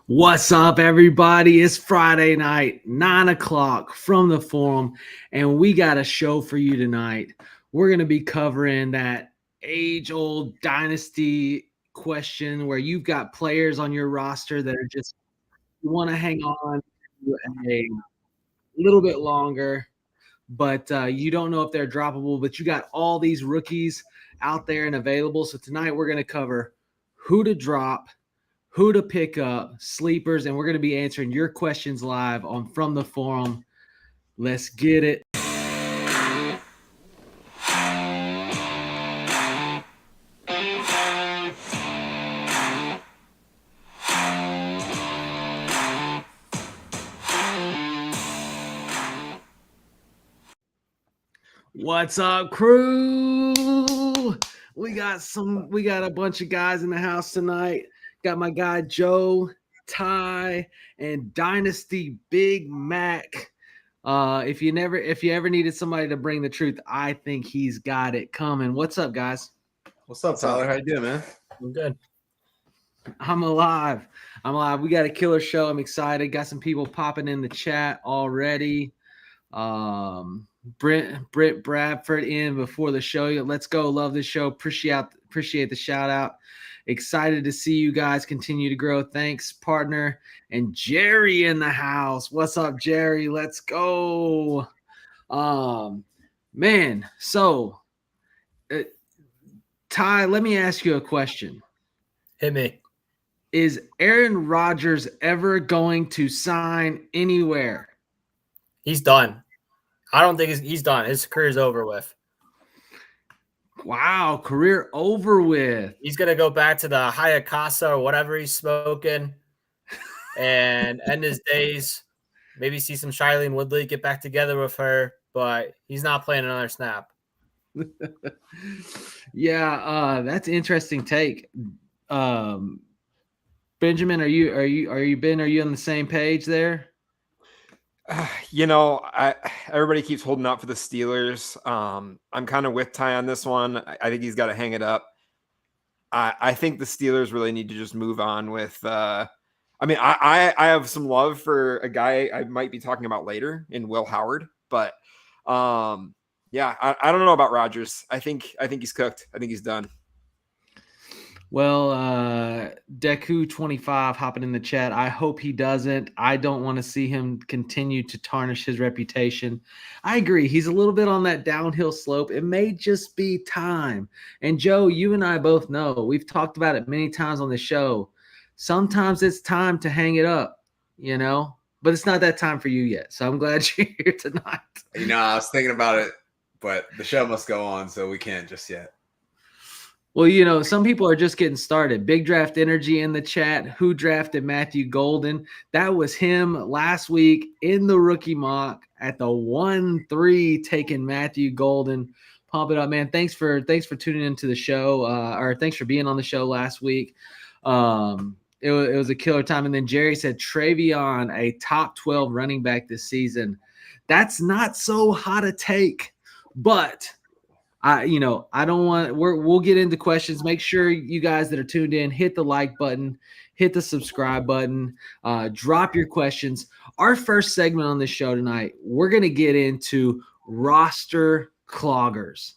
What's up, everybody? It's Friday night, 9 o'clock from the forum, and we got a show for you tonight. We're going to be covering that age-old dynasty question where you've got players on your roster that are just you want to hang on to a little bit longer, but you don't know if they're droppable, but you got all these rookies out there and available. So tonight we're going to cover who to drop, who to pick up, sleepers, and we're going to be answering your questions live on From the Forum. Let's get it. What's up, crew? We got a bunch of guys in the house tonight. Got my guy Joe, Ty, and Dynasty Big Mac. If you ever needed somebody to bring the truth, I think he's got it coming. What's up, guys? What's up, Tyler? How you doing, man? I'm good. I'm alive. We got a killer show. I'm excited. Got some people popping in the chat already. Britt Bradford in before the show. Let's go. Love this show. Appreciate the shout out. Excited to see you guys continue to grow. Thanks, partner. And Jerry in the house. What's up, Jerry? Let's go. Man. So, Ty, let me ask you a question. Hit me. Is Aaron Rodgers ever going to sign anywhere? He's done. I don't think he's done. His career's over with. Wow, career over with. He's going to go back to the Hayakasa or whatever he's smoking and end his days. Maybe see some Shailene Woodley, get back together with her, but he's not playing another snap. Yeah, that's an interesting take. Benjamin, are you on the same page there? Everybody keeps holding out for the Steelers. I'm kind of with Ty on this one. I think he's got to hang it up. I think the Steelers really need to just move on with. I have some love for a guy I might be talking about later in Will Howard, but I don't know about Rodgers. I think he's cooked. I think he's done. Well, Deku25 hopping in the chat. I hope he doesn't. I don't want to see him continue to tarnish his reputation. I agree. He's a little bit on that downhill slope. It may just be time. And Joe, you and I both know, we've talked about it many times on the show. Sometimes it's time to hang it up, but it's not that time for you yet. So I'm glad you're here tonight. I was thinking about it, but the show must go on, so we can't just yet. Well, some people are just getting started. Big Draft Energy in the chat. Who drafted Matthew Golden? That was him last week in the rookie mock at the 1-3 taking Matthew Golden. Pump it up, man. Thanks for tuning into the show, or thanks for being on the show last week. It was a killer time. And then Jerry said Travion, a top 12 running back this season. That's not so hot a take, but I don't want. We'll get into questions. Make sure you guys that are tuned in hit the like button, hit the subscribe button, drop your questions. Our first segment on this show tonight, we're gonna get into roster cloggers.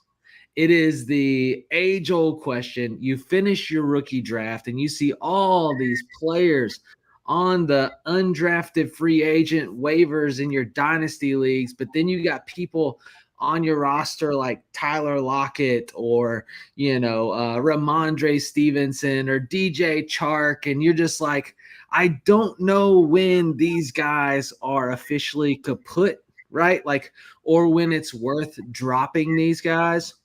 It is the age-old question. You finish your rookie draft and you see all these players on the undrafted free agent waivers in your dynasty leagues, but then you got people on your roster like Tyler Lockett or, Ramondre Stevenson or DJ Chark, and you're just like, I don't know when these guys are officially kaput, right? Like, or when it's worth dropping these guys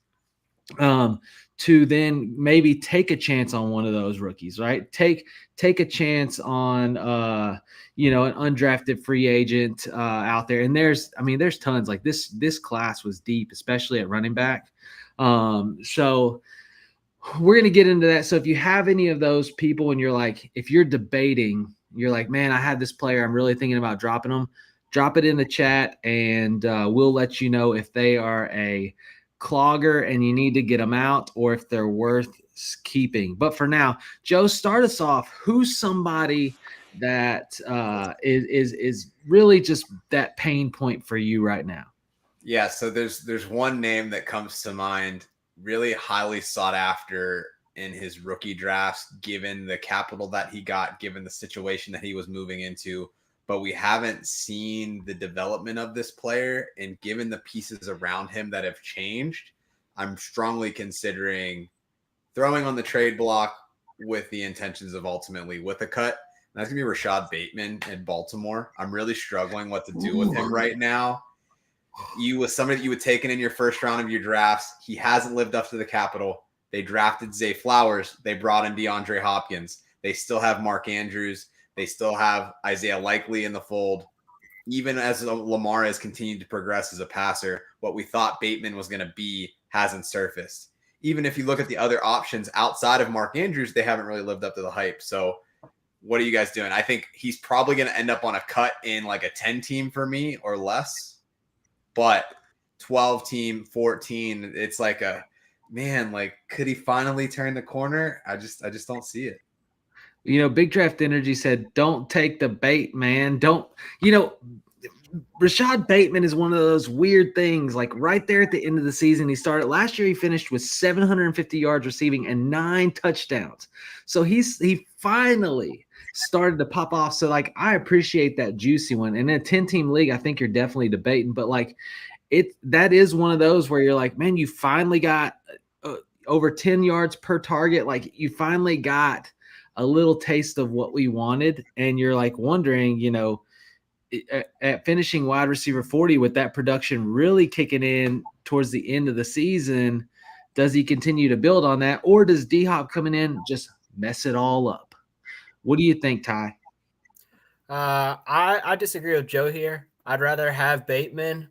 to then maybe take a chance on one of those rookies, right? Take a chance on an undrafted free agent out there. And there's tons. Like this class was deep, especially at running back. So we're going to get into that. So if you have any of those people and you're like, if you're debating, you're like, man, I have this player, I'm really thinking about dropping them, drop it in the chat and we'll let you know if they are a clogger and you need to get them out or if they're worth keeping. But for now, Joe, start us off. Who's somebody that is really just that pain point for you right now? Yeah, so there's one name that comes to mind, really highly sought after in his rookie drafts, given the capital that he got, given the situation that he was moving into. But we haven't seen the development of this player, and given the pieces around him that have changed, I'm strongly considering throwing on the trade block with the intentions of ultimately with a cut. And that's gonna be Rashad Bateman in Baltimore. I'm really struggling what to do with him right now. You was somebody that you had taken in your first round of your drafts. He hasn't lived up to the capital. They drafted Zay Flowers. They brought in DeAndre Hopkins. They still have Mark Andrews. They still have Isaiah Likely in the fold. Even as Lamar has continued to progress as a passer, what we thought Bateman was going to be hasn't surfaced. Even if you look at the other options outside of Mark Andrews, they haven't really lived up to the hype. So what are you guys doing? I think he's probably going to end up on a cut in like a 10 team for me or less. But 12 team, 14, it's like a man, like could he finally turn the corner? I just don't see it. Big Draft Energy said, don't take the bait, man. Don't, Rashad Bateman is one of those weird things, like right there at the end of the season, he started last year, he finished with 750 yards receiving and 9 touchdowns. So he finally started to pop off. So like, I appreciate that juicy one. And in a 10-team league, I think you're definitely debating, but like that is one of those where you're like, man, you finally got over 10 yards per target. Like you finally got a little taste of what we wanted. And you're like wondering, at finishing wide receiver 40 with that production really kicking in towards the end of the season, does he continue to build on that, or does D-Hop coming in just mess it all up? What do you think, Ty? I disagree with Joe here. I'd rather have Bateman,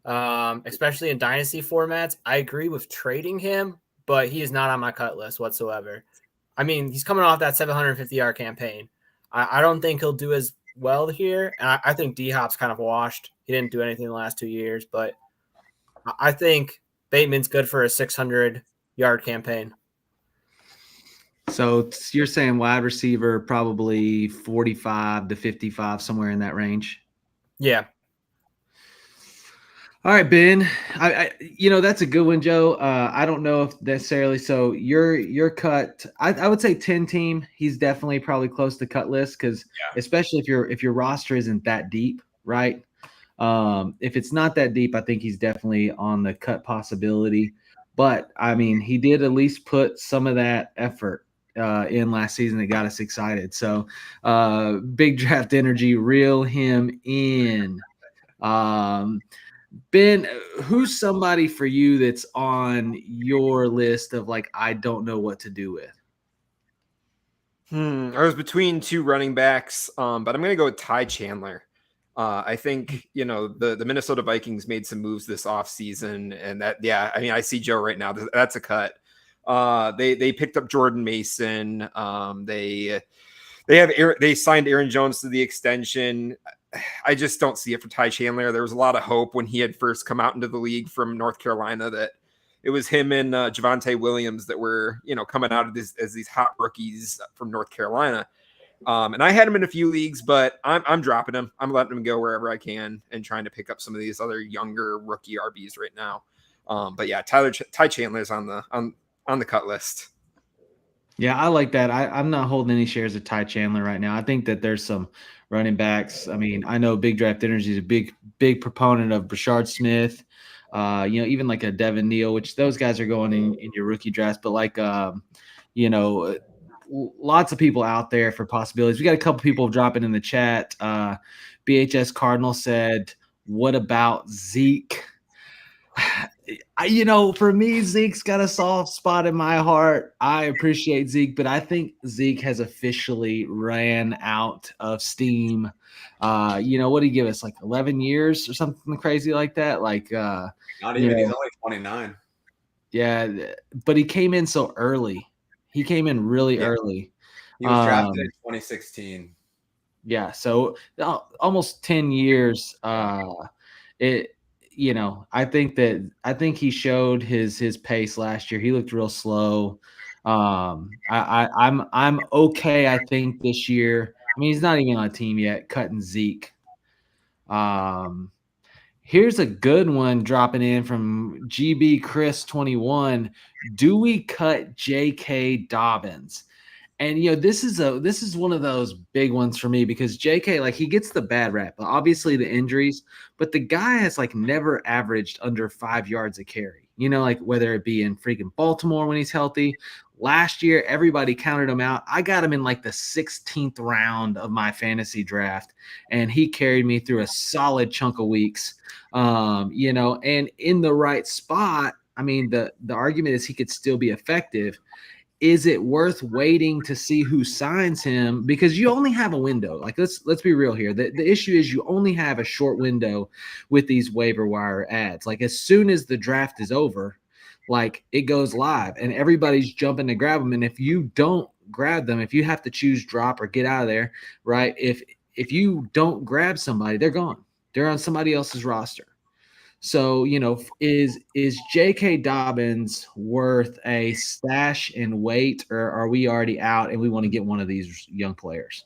especially in dynasty formats. I agree with trading him, but he is not on my cut list whatsoever. I mean, he's coming off that 750-yard campaign. I don't think he'll do as well here. And I think D-Hop's kind of washed. He didn't do anything the last 2 years, but I think Bateman's good for a 600-yard campaign. So you're saying wide receiver probably 45 to 55, somewhere in that range? Yeah. All right, Ben. That's a good one, Joe. I don't know if necessarily. So your cut, I would say 10-team. He's definitely probably close to cut list because especially if your roster isn't that deep, right? If it's not that deep, I think he's definitely on the cut possibility. But I mean, he did at least put some of that effort in last season that got us excited. So Big Draft Energy, reel him in. Ben, who's somebody for you that's on your list of like, I don't know what to do with? I was between 2 running backs, but I'm going to go with Ty Chandler. I think, the Minnesota Vikings made some moves this offseason, and I see Joe right now. That's a cut. They picked up Jordan Mason. They signed Aaron Jones to the extension. I just don't see it for Ty Chandler. There was a lot of hope when he had first come out into the league from North Carolina that it was him and Javonte Williams that were, coming out of this as these hot rookies from North Carolina. And I had him in a few leagues, but I'm dropping him. I'm letting him go wherever I can and trying to pick up some of these other younger rookie RBs right now. But yeah, Ty Chandler's on the cut list. Yeah, I like that. I'm not holding any shares of Ty Chandler right now. I think that there's some running backs. I mean, I know Big Draft Energy is a big proponent of Brashard Smith. Even like a Devin Neal, which those guys are going in your rookie drafts. But like, lots of people out there for possibilities. We got a couple people dropping in the chat. BHS Cardinal said, "What about Zeke?" For me, Zeke's got a soft spot in my heart. I appreciate Zeke, but I think Zeke has officially ran out of steam. What did he give us? Like 11 years or something crazy like that? Like, not even. He's only 29. Yeah, but he came in so early. He came in really early. He was drafted in 2016. Yeah, so almost 10 years. I think he showed his pace last year. He looked real slow. I'm okay. I think this year. I mean, he's not even on a team yet, cutting Zeke. Here's a good one dropping in from GB Chris 21. Do we cut J.K. Dobbins? And this is one of those big ones for me because JK, like, he gets the bad rap, obviously the injuries, but the guy has like never averaged under 5 yards a carry. Like whether it be in freaking Baltimore when he's healthy. Last year, everybody counted him out. I got him in like the 16th round of my fantasy draft, and he carried me through a solid chunk of weeks. And in the right spot, I mean, the argument is he could still be effective. Is it worth waiting to see who signs him? Because you only have a window. Like, let's be real here. The issue is you only have a short window with these waiver wire ads. Like, as soon as the draft is over, like, it goes live and everybody's jumping to grab them. And if you don't grab them, if you have to choose drop or get out of there, right? If you don't grab somebody, they're gone. They're on somebody else's roster. So, is J.K. Dobbins worth a stash and wait, or are we already out and we want to get one of these young players?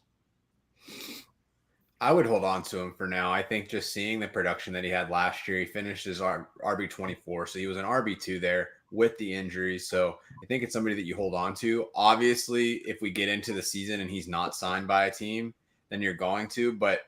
I would hold on to him for now. I think just seeing the production that he had last year, he finished his RB24, so he was an RB2 there with the injuries. So I think it's somebody that you hold on to. Obviously, if we get into the season and he's not signed by a team, then you're going to. But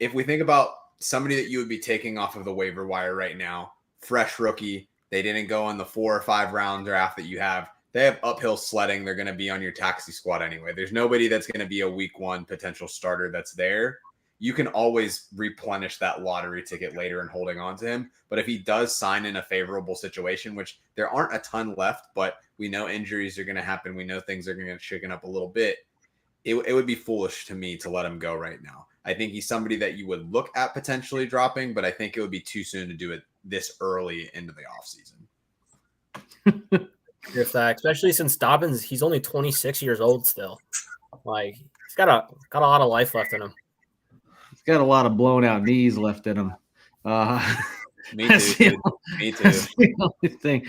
if we think about somebody that you would be taking off of the waiver wire right now, fresh rookie, they didn't go in the 4 or 5 round draft that you have. They have uphill sledding. They're going to be on your taxi squad anyway. There's nobody that's going to be a week 1 potential starter that's there. You can always replenish that lottery ticket later and holding on to him. But if he does sign in a favorable situation, which there aren't a ton left, but we know injuries are going to happen. We know things are going to get shaken up a little bit. It would be foolish to me to let him go right now. I think he's somebody that you would look at potentially dropping, but I think it would be too soon to do it this early into the offseason. If that, especially since Dobbins, he's only 26 years old still. Like, he's got a lot of life left in him. He's got a lot of blown out knees left in him. Me too. Me too. That's the only thing.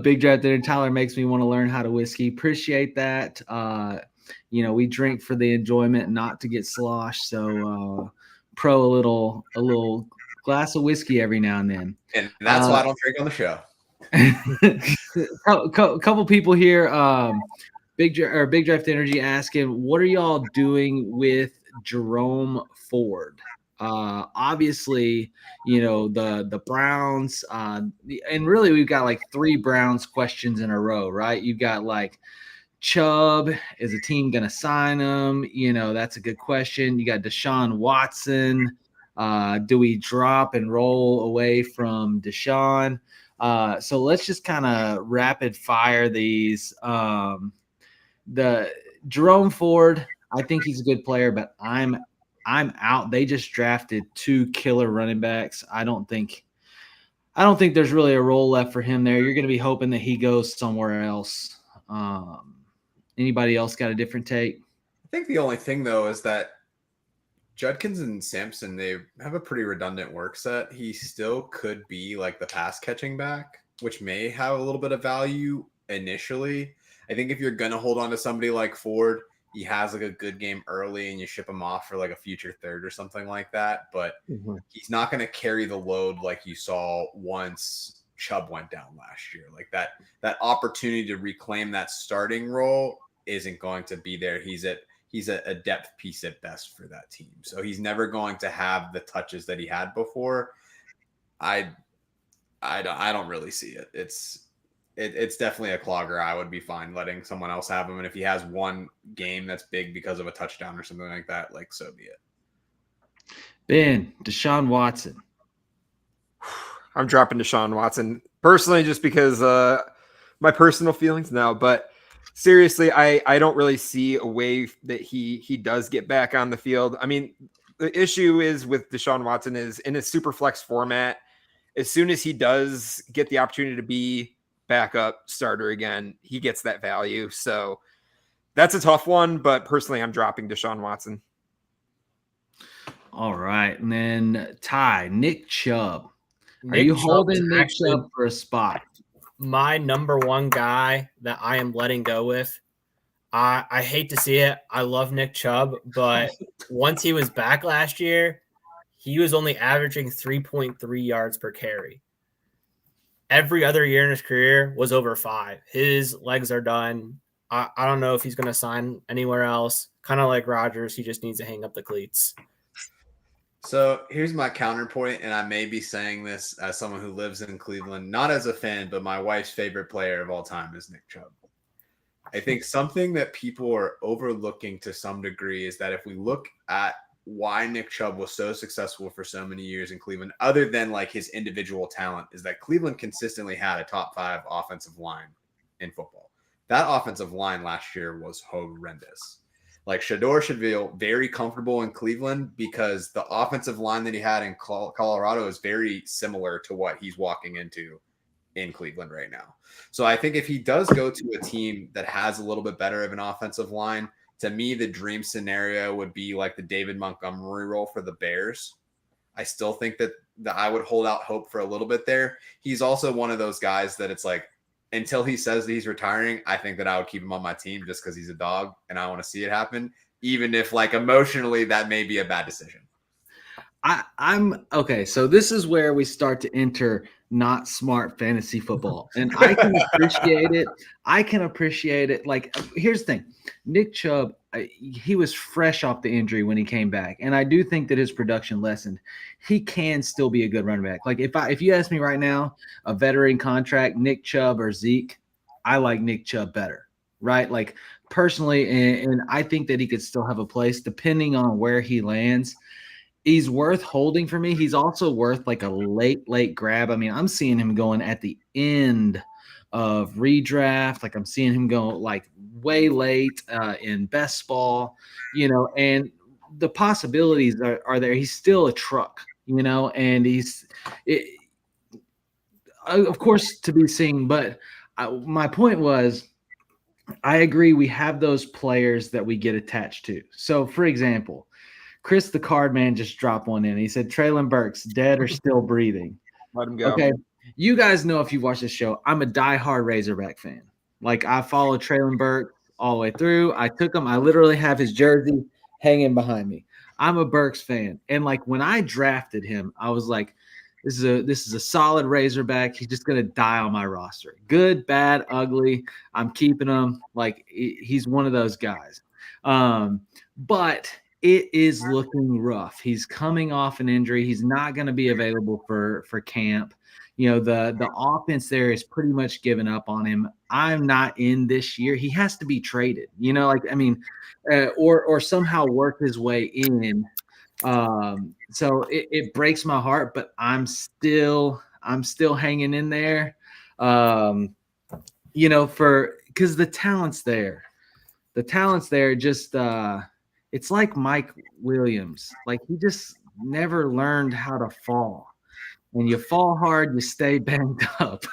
Big Draft Dinner. Tyler makes me want to learn how to whiskey. Appreciate that. We drink for the enjoyment, not to get sloshed. So pro a little glass of whiskey every now and then. And that's why I don't drink on the show. Couple people here. Big Draft Energy asking, what are y'all doing with Jerome Ford? Obviously, the Browns, and really we've got like 3 Browns questions in a row, right? You've got like Chubb, is a team going to sign him? That's a good question. You got Deshaun Watson. Do we drop and roll away from Deshaun? So let's just kind of rapid fire these. The Jerome Ford, I think he's a good player, but I'm out. They just drafted 2 killer running backs. I don't think there's really a role left for him there. You're going to be hoping that he goes somewhere else. Anybody else got a different take? I think the only thing, though, is that Judkins and Sampson, they have a pretty redundant work set. He still could be like the pass catching back, which may have a little bit of value initially. I think if you're going to hold on to somebody like Ford, he has like a good game early and you ship him off for like a future third or something like that. But he's not going to carry the load like you saw once Chubb went down last year. Like that opportunity to reclaim that starting role isn't going to be there. He's a depth piece at best for that team. So he's never going to have the touches that he had before. I don't really see it. It's definitely a clogger. I would be fine letting someone else have him. And if he has one game that's big because of a touchdown or something like that, like, so be it. Ben, Deshaun Watson. I'm dropping Deshaun Watson personally, just because my personal feelings now, but seriously, I don't really see a way that he does get back on the field. I mean, the issue is with Deshaun Watson is in a super flex format, as soon as he does get the opportunity to be backup starter again, he gets that value. So that's a tough one, but personally, I'm dropping Deshaun Watson. All right. And then Nick Chubb. Are you holding Nick Chubb for a spot? My number one guy that I am letting go with. I hate to see it. I love Nick Chubb, but once he was back last year, he was only averaging 3.3 yards per carry. Every other year in his career was over 5. His legs are done. I don't know if he's going to sign anywhere else. Kind of like Rodgers, he just needs to hang up the cleats. So here's my counterpoint, and I may be saying this as someone who lives in Cleveland, not as a fan, but my wife's favorite player of all time is Nick Chubb. I think something that people are overlooking to some degree is that if we look at why Nick Chubb was so successful for so many years in Cleveland, other than like his individual talent, is that Cleveland consistently had a top 5 offensive line in football. That offensive line last year was horrendous. Like Shador should feel very comfortable in Cleveland because the offensive line that he had in Colorado is very similar to what he's walking into in Cleveland right now. So I think if he does go to a team that has a little bit better of an offensive line, to me, the dream scenario would be like the David Montgomery role for the Bears. I still think that I would hold out hope for a little bit there. He's also one of those guys that it's like, until he says that he's retiring, I think that I would keep him on my team just because he's a dog and I want to see it happen, even if like emotionally that may be a bad decision. I'm okay. So this is where we start to enter not smart fantasy football, and I can appreciate it. I can appreciate it. Like, here's the thing: Nick Chubb, he was fresh off the injury when he came back, and I do think that his production lessened. He can still be a good running back. Like, if you ask me right now, a veteran contract, Nick Chubb or Zeke, I like Nick Chubb better, right? Like personally, and I think that he could still have a place depending on where he lands. He's worth holding for me. He's also worth like a late grab. I mean, I'm seeing him going at the end of redraft. Like I'm seeing him go like way late in best ball, and the possibilities are there. He's still a truck, and of course to be seen. But my point was, I agree. We have those players that we get attached to. So for example, Chris the Card Man just dropped one in. He said, Traylon Burks, dead or still breathing? Let him go. Okay. You guys know if you've watched this show, I'm a diehard Razorback fan. Like, I follow Traylon Burks all the way through. I took him. I literally have his jersey hanging behind me. I'm a Burks fan. And, like, when I drafted him, I was like, this is a solid Razorback. He's just going to die on my roster. Good, bad, ugly. I'm keeping him. Like, he's one of those guys. But – it is looking rough. He's coming off an injury. He's not going to be available for camp. The offense there is pretty much given up on him. I'm not in this year. He has to be traded, or somehow work his way in. So it breaks my heart, but I'm still hanging in there. Because the talent's there. The talent's there. Just it's like Mike Williams. Like, he just never learned how to fall. When you fall hard, you stay banged up.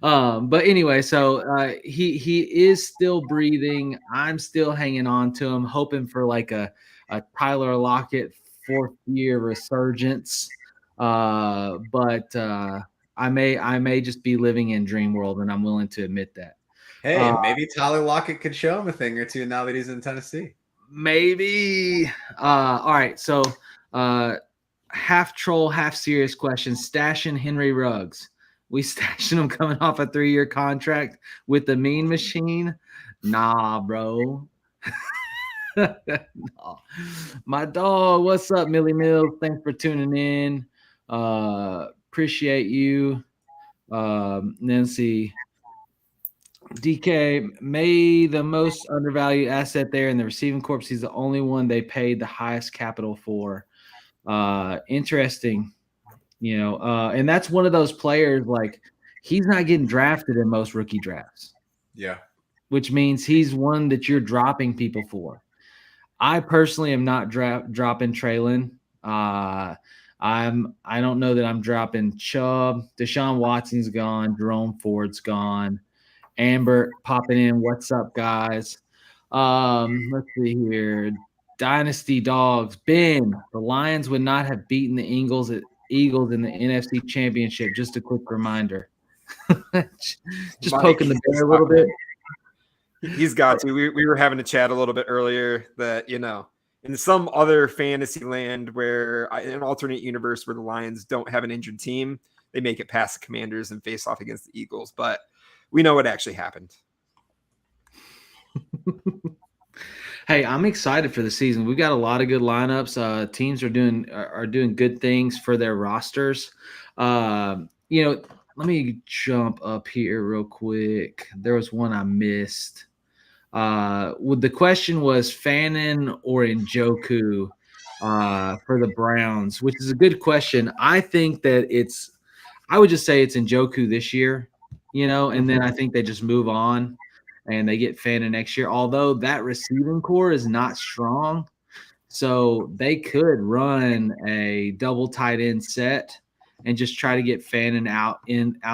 But anyway, so he is still breathing. I'm still hanging on to him, hoping for like a Tyler Lockett 4th-year resurgence. But I may just be living in dream world, and I'm willing to admit that. Hey, maybe Tyler Lockett could show him a thing or two now that he's in Tennessee. Maybe. All right. So half troll, half serious question. Stashing Henry Ruggs. We stashing him coming off a 3-year contract with the mean machine? Nah, bro. No. My dog, what's up, Millie Mills? Thanks for tuning in. Appreciate you. Nancy. DK, May the most undervalued asset there in the receiving corps. He's the only one they paid the highest capital for. Interesting, and that's one of those players, like, he's not getting drafted in most rookie drafts. Yeah. Which means he's one that you're dropping people for. I personally am not dropping Traylon. I don't know that I'm dropping Chubb. Deshaun Watson's gone. Jerome Ford's gone. Amber popping in. What's up, guys? Let's see here. Dynasty Dogs. Ben, the Lions would not have beaten the Eagles in the NFC Championship. Just a quick reminder. Just poking the bear a little bit. He's got to. We were having a chat a little bit earlier that, in some other fantasy land where in an alternate universe where the Lions don't have an injured team, they make it past the Commanders and face off against the Eagles. But we know what actually happened. Hey, I'm excited for the season. We've got a lot of good lineups. Teams are doing good things for their rosters. Let me jump up here real quick. There was one I missed. The question was Fannin or Njoku for the Browns, which is a good question. I think that I would just say it's Njoku this year, and then I think they just move on and they get Fannin next year. Although that receiving core is not strong, so they could run a double tight end set and just try to get Fannin out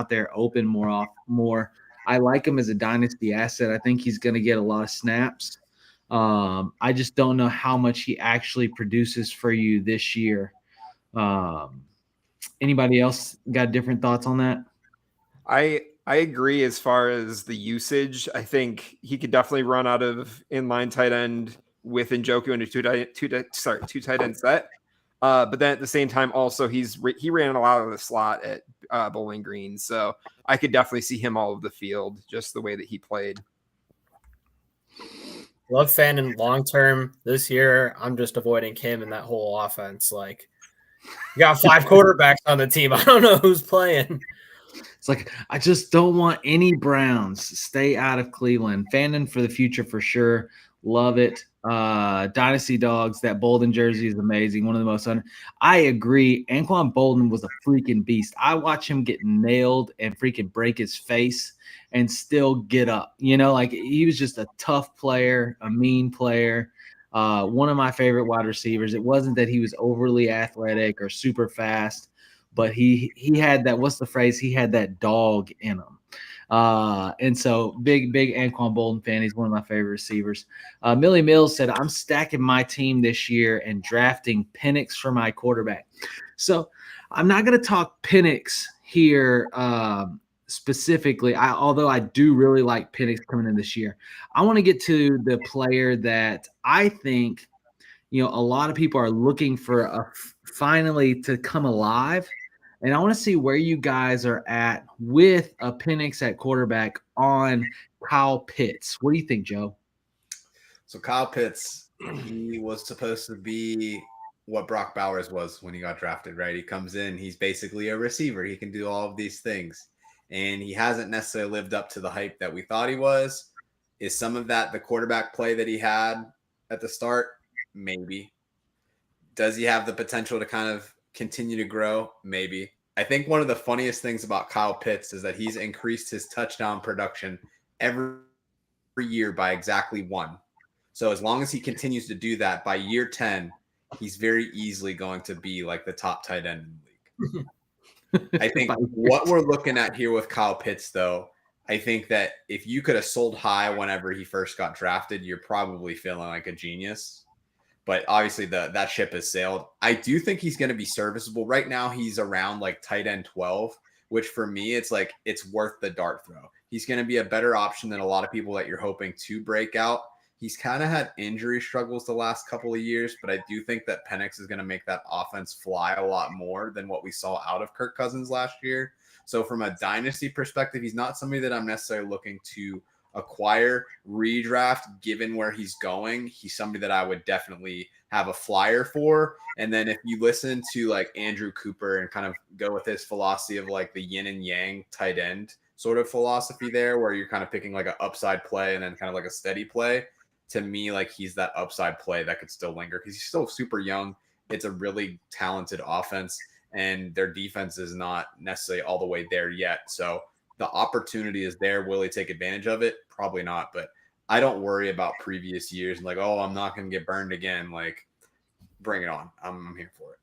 there open more. I like him as a dynasty asset. I think he's going to get a lot of snaps. I just don't know how much he actually produces for you this year. Anybody else got different thoughts on that? I agree as far as the usage. I think he could definitely run out of inline tight end with Njoku in a two tight end set. But then at the same time, also he ran a lot of the slot at Bowling Green, so I could definitely see him all over the field just the way that he played. Love Fannin long term. This year, I'm just avoiding him and that whole offense. Like, you got 5 quarterbacks on the team. I don't know who's playing. It's like, I just don't want any Browns. Stay out of Cleveland. Fannin for the future for sure. Love it. Dynasty Dogs, that Bolden jersey is amazing. One of the most I agree. Anquan Bolden was a freaking beast. I watch him get nailed and freaking break his face and still get up. He was just a tough player, a mean player. One of my favorite wide receivers. It wasn't that he was overly athletic or super fast, but he had that, what's the phrase? He had that dog in him. And so big Anquan Bolden fan. He's one of my favorite receivers. Millie Mills said, I'm stacking my team this year and drafting Penix for my quarterback. So I'm not going to talk Penix here specifically, although I do really like Penix coming in this year. I want to get to the player that I think, a lot of people are looking for finally to come alive. And I want to see where you guys are at with a Penix at quarterback on Kyle Pitts. What do you think, Joe? So Kyle Pitts, he was supposed to be what Brock Bowers was when he got drafted, right? He comes in, he's basically a receiver. He can do all of these things. And he hasn't necessarily lived up to the hype that we thought he was. Is some of that the quarterback play that he had at the start? Maybe. Does he have the potential to kind of continue to grow? Maybe. I think one of the funniest things about Kyle Pitts is that he's increased his touchdown production every year by exactly 1. So as long as he continues to do that, by year 10, he's very easily going to be like the top tight end in the league. I think what we're looking at here with Kyle Pitts, though, I think that if you could have sold high whenever he first got drafted, you're probably feeling like a genius. But obviously that ship has sailed. I do think he's going to be serviceable. Right now, he's around like tight end 12, which for me, it's like it's worth the dart throw. He's going to be a better option than a lot of people that you're hoping to break out. He's kind of had injury struggles the last couple of years, but I do think that Penix is going to make that offense fly a lot more than what we saw out of Kirk Cousins last year. So from a dynasty perspective, he's not somebody that I'm necessarily looking to acquire, redraft, given where he's going. He's somebody that I would definitely have a flyer for. And then if you listen to like Andrew Cooper and kind of go with his philosophy of like the yin and yang tight end sort of philosophy there, where you're kind of picking like an upside play and then kind of like a steady play, to me, like he's that upside play that could still linger because he's still super young. It's a really talented offense and their defense is not necessarily all the way there yet. So the opportunity is there. Will he take advantage of it? Probably not. But I don't worry about previous years and like, oh, I'm not going to get burned again. Like, bring it on. I'm here for it.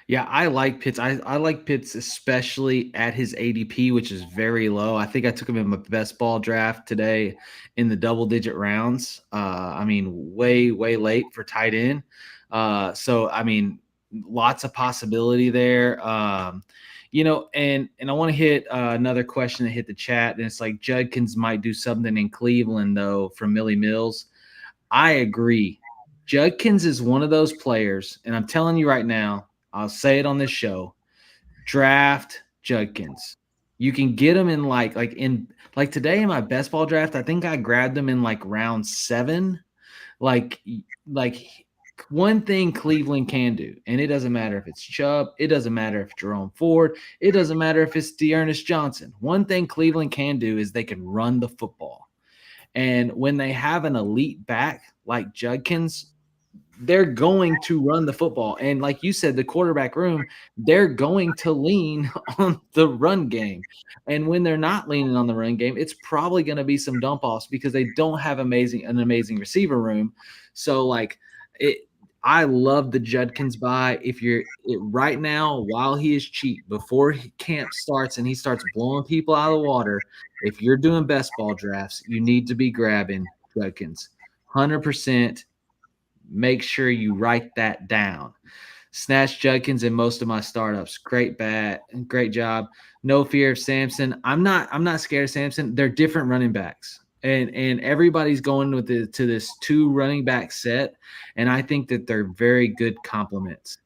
Yeah, I like Pitts. I like Pitts, especially at his ADP, which is very low. I think I took him in my best ball draft today in the double-digit rounds. Way late for tight end. So, lots of possibility there. And I want to hit another question that hit the chat, and it's like Judkins might do something in Cleveland, though, from Millie Mills. I agree. Judkins is one of those players, and I'm telling you right now, I'll say it on this show, draft Judkins. You can get him in like today in my best ball draft, I think I grabbed him in like round 7. Like one thing Cleveland can do, and it doesn't matter if it's Chubb, it doesn't matter if Jerome Ford, it doesn't matter if it's Dearness Johnson. One thing Cleveland can do is they can run the football. And when they have an elite back like Judkins, they're going to run the football. And like you said, the quarterback room, they're going to lean on the run game. And when they're not leaning on the run game, it's probably going to be some dump offs because they don't have an amazing receiver room. So I love the Judkins buy. Right now, while he is cheap, before camp starts and he starts blowing people out of the water, if you're doing best ball drafts, you need to be grabbing Judkins. 100%. Make sure you write that down. Snatch Judkins in most of my startups. Great job. No fear of Samson. I'm not scared of Samson. They're different running backs. And everybody's going to this 2 running back set, and I think that they're very good complements.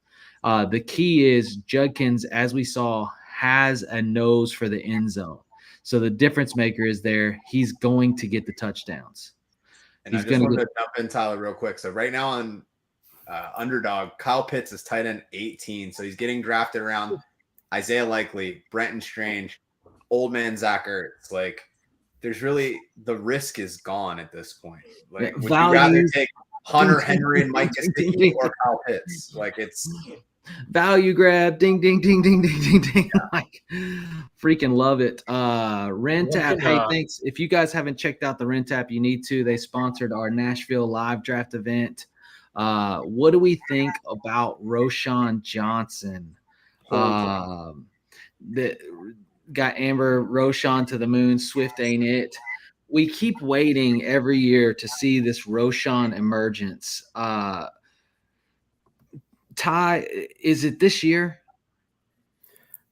The key is Judkins, as we saw, has a nose for the end zone. So the difference maker is there. He's going to get the touchdowns. And I just wanted to jump in, Tyler, real quick. So right now on Underdog, Kyle Pitts is tight end 18. So he's getting drafted around Isaiah Likely, Brenton Strange, Old Man Zach Ertz. Like, there's really the risk is gone at this point. Like, would you rather take Hunter Henry and Mike Gesicki or Kyle Pitts? Like, it's value grab, ding, ding, ding, ding, ding, ding, ding. Like, freaking love it. RenTap, hey, thanks. If you guys haven't checked out the RenTap, you need to. They sponsored our Nashville live draft event. What do we think about Roschon Johnson? That got Amber Roschon to the moon. Swift ain't it. We keep waiting every year to see this Roschon emergence. Ty, is it this year?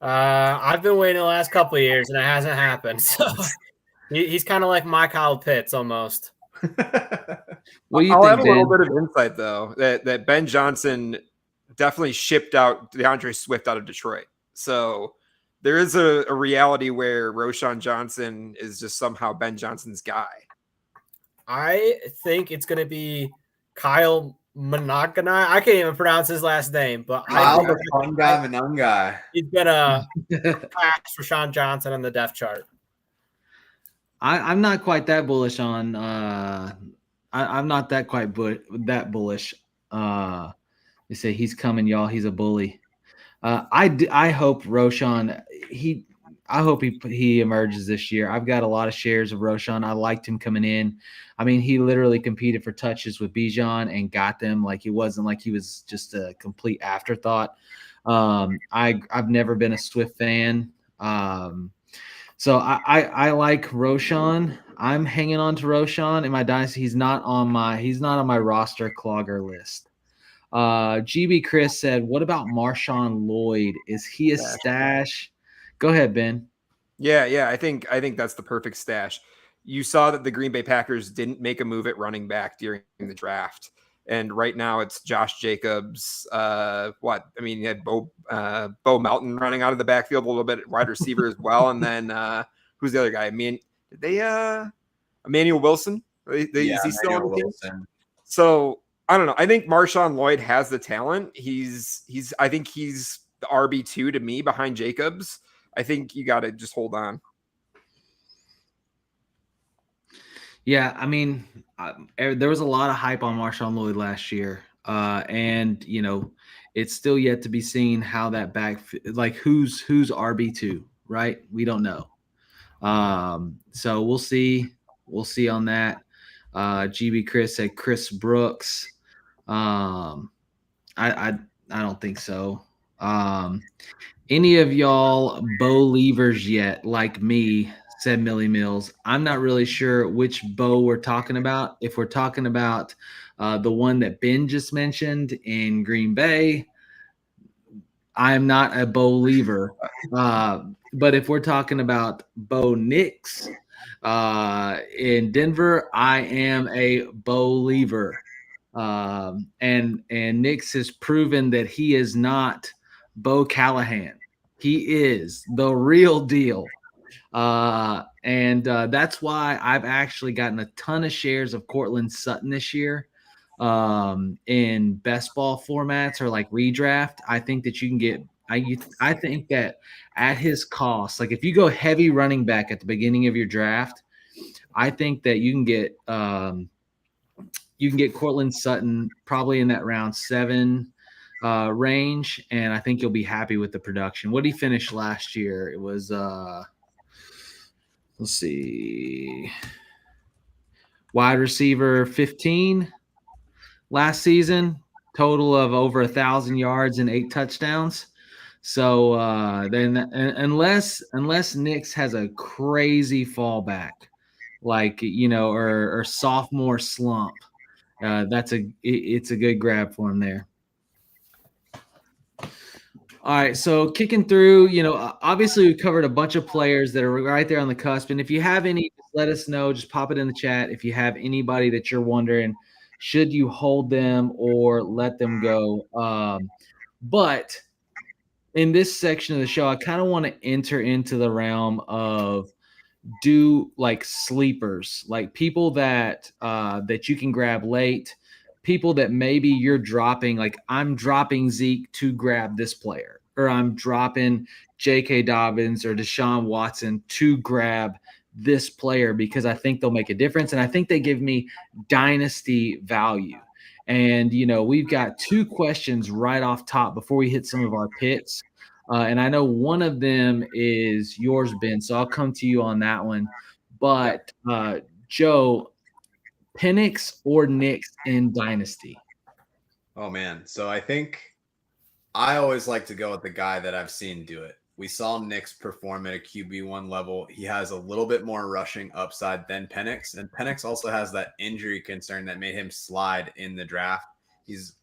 I've been waiting the last couple of years, and it hasn't happened. So he's kind of like my Kyle Pitts almost. I'll have a little bit of insight, though, that Ben Johnson definitely shipped out DeAndre Swift out of Detroit. So there is a reality where Roschon Johnson is just somehow Ben Johnson's guy. I think it's going to be Kyle Monogany. I can't even pronounce his last name, but Kyle the fun guy, Monongai. He's gonna pass Roschon Johnson on the depth chart. I'm not quite that bullish on. I'm not that quite that bullish. They say he's coming, y'all. He's a bully. I hope Roschon. I hope he emerges this year. I've got a lot of shares of Roschon. I liked him coming in. I mean, he literally competed for touches with Bijan and got them. Like, it wasn't like he was just a complete afterthought. I've never been a Swift fan. So I like Roschon. I'm hanging on to Roschon in my dynasty. He's not on my roster clogger list. GB Chris said, what about Marshawn Lloyd? Is he a stash? Go ahead, Ben. Yeah. I think that's the perfect stash. You saw that the Green Bay Packers didn't make a move at running back during the draft. And right now it's Josh Jacobs. You had Bo Melton running out of the backfield a little bit, wide receiver as well. And then who's the other guy? Emmanuel Wilson? Is he still on the team? So I don't know. I think Marshawn Lloyd has the talent. I think he's the RB2 to me behind Jacobs. I think you got to just hold on. Yeah, I mean, there was a lot of hype on Marshawn Lloyd last year, and it's still yet to be seen how that who's RB2, right? We don't know. So we'll see. We'll see on that. GB Chris said Chris Brooks. I don't think so. Any of y'all Bo-leavers yet, like me, said Millie Mills. I'm not really sure which Bo we're talking about. If we're talking about the one that Ben just mentioned in Green Bay, I'm not a believer. But if we're talking about Bo Nix in Denver, I am a believer. And Nix has proven that he is not Bo Callahan. He is the real deal. And that's why I've actually gotten a ton of shares of Cortland Sutton this year in best ball formats or like redraft. I think that you can get I think that at his cost, like if you go heavy running back at the beginning of your draft, I think that you can get Cortland Sutton probably in that round 7 range, and I think you'll be happy with the production. What did he finish last year? It was let's see, wide receiver 15 last season, total of over 1,000 yards and 8 touchdowns. So then, unless Nix has a crazy fallback, like or sophomore slump, it's a good grab for him there. All right, so kicking through, obviously we covered a bunch of players that are right there on the cusp. And if you have any, just let us know. Just pop it in the chat. If you have anybody that you're wondering, should you hold them or let them go? But in this section of the show, I kind of want to enter into the realm of like sleepers, like people that you can grab late, people that maybe you're dropping, like I'm dropping Zeke to grab this player, or I'm dropping J.K. Dobbins or Deshaun Watson to grab this player because I think they'll make a difference. And I think they give me dynasty value. And, we've got 2 questions right off top before we hit some of our picks. And I know one of them is yours, Ben, so I'll come to you on that one. But, Joe, Penix or Nix in Dynasty? Oh, man. So I think I always like to go with the guy that I've seen do it. We saw Nix perform at a QB1 level. He has a little bit more rushing upside than Penix. And Penix also has that injury concern that made him slide in the draft.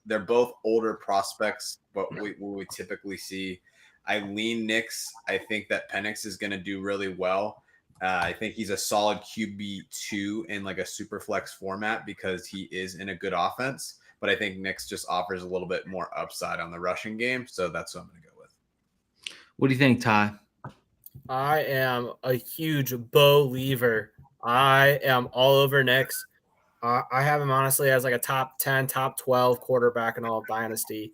They're both older prospects, but we typically see. I lean Nix. I think that Penix is going to do really well. I think he's a solid QB2 in like a super flex format because he is in a good offense. But I think Nix just offers a little bit more upside on the rushing game. So that's what I'm going to go with. What do you think, Ty? I am a huge believer. I am all over Nix. I have him honestly as like a top 10, top 12 quarterback in all of Dynasty,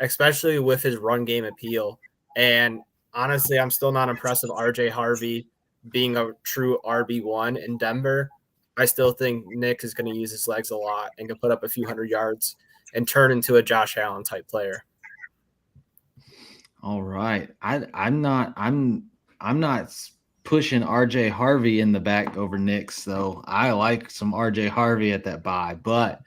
especially with his run game appeal. And honestly, I'm still not impressed with RJ Harvey being a true RB1 in Denver. I still think Nick is going to use his legs a lot and can put up a few hundred yards and turn into a Josh Allen type player. All right. I'm not pushing RJ Harvey in the back over Nix, though. I like some RJ Harvey at that buy, but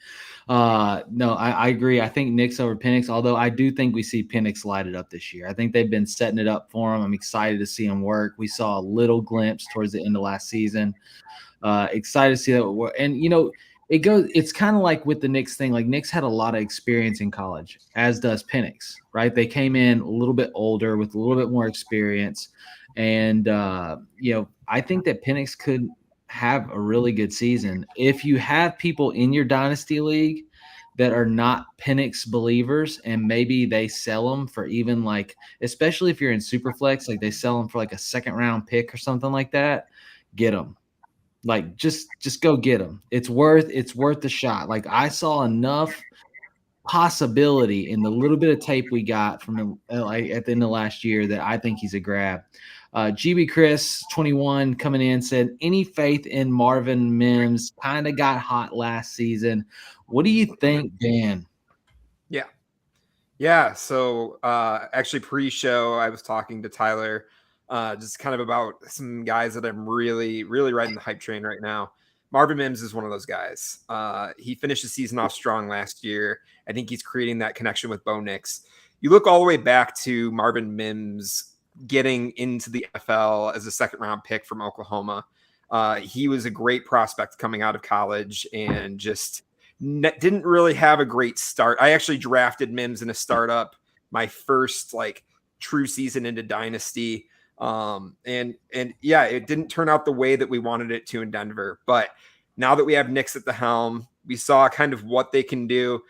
no, I agree. I think Nix over Penix, although I do think we see Penix light it up this year. I think they've been setting it up for him. I'm excited to see him work. We saw a little glimpse towards the end of last season. Excited to see that. And, it's kind of like with the Knicks thing. Like Knicks had a lot of experience in college, as does Penix, right? They came in a little bit older with a little bit more experience. And, I think that Penix could have a really good season. If you have people in your dynasty league that are not Penix believers and maybe they sell them for even like, especially if you're in Superflex, like they sell them for like a 2nd round pick or something like that, get them. Like just go get them. It's worth the shot. Like I saw enough possibility in the little bit of tape we got from him at the end of last year that I think he's a grab. GB Chris 21 coming in said, any faith in Marvin Mims? Kind of got hot last season. What do you think, Dan? Yeah. So actually pre-show, I was talking to Tyler just kind of about some guys that I'm really, really riding the hype train right now. Marvin Mims is one of those guys. He finished the season off strong last year. I think he's creating that connection with Bo Nix. You look all the way back to Marvin Mims getting into the NFL as a 2nd round pick from Oklahoma. He was a great prospect coming out of college and just didn't really have a great start. I actually drafted Mims in a startup my first like true season into dynasty. And yeah, it didn't turn out the way that we wanted it to in Denver, but now that we have Nix at the helm, we saw kind of what they can do.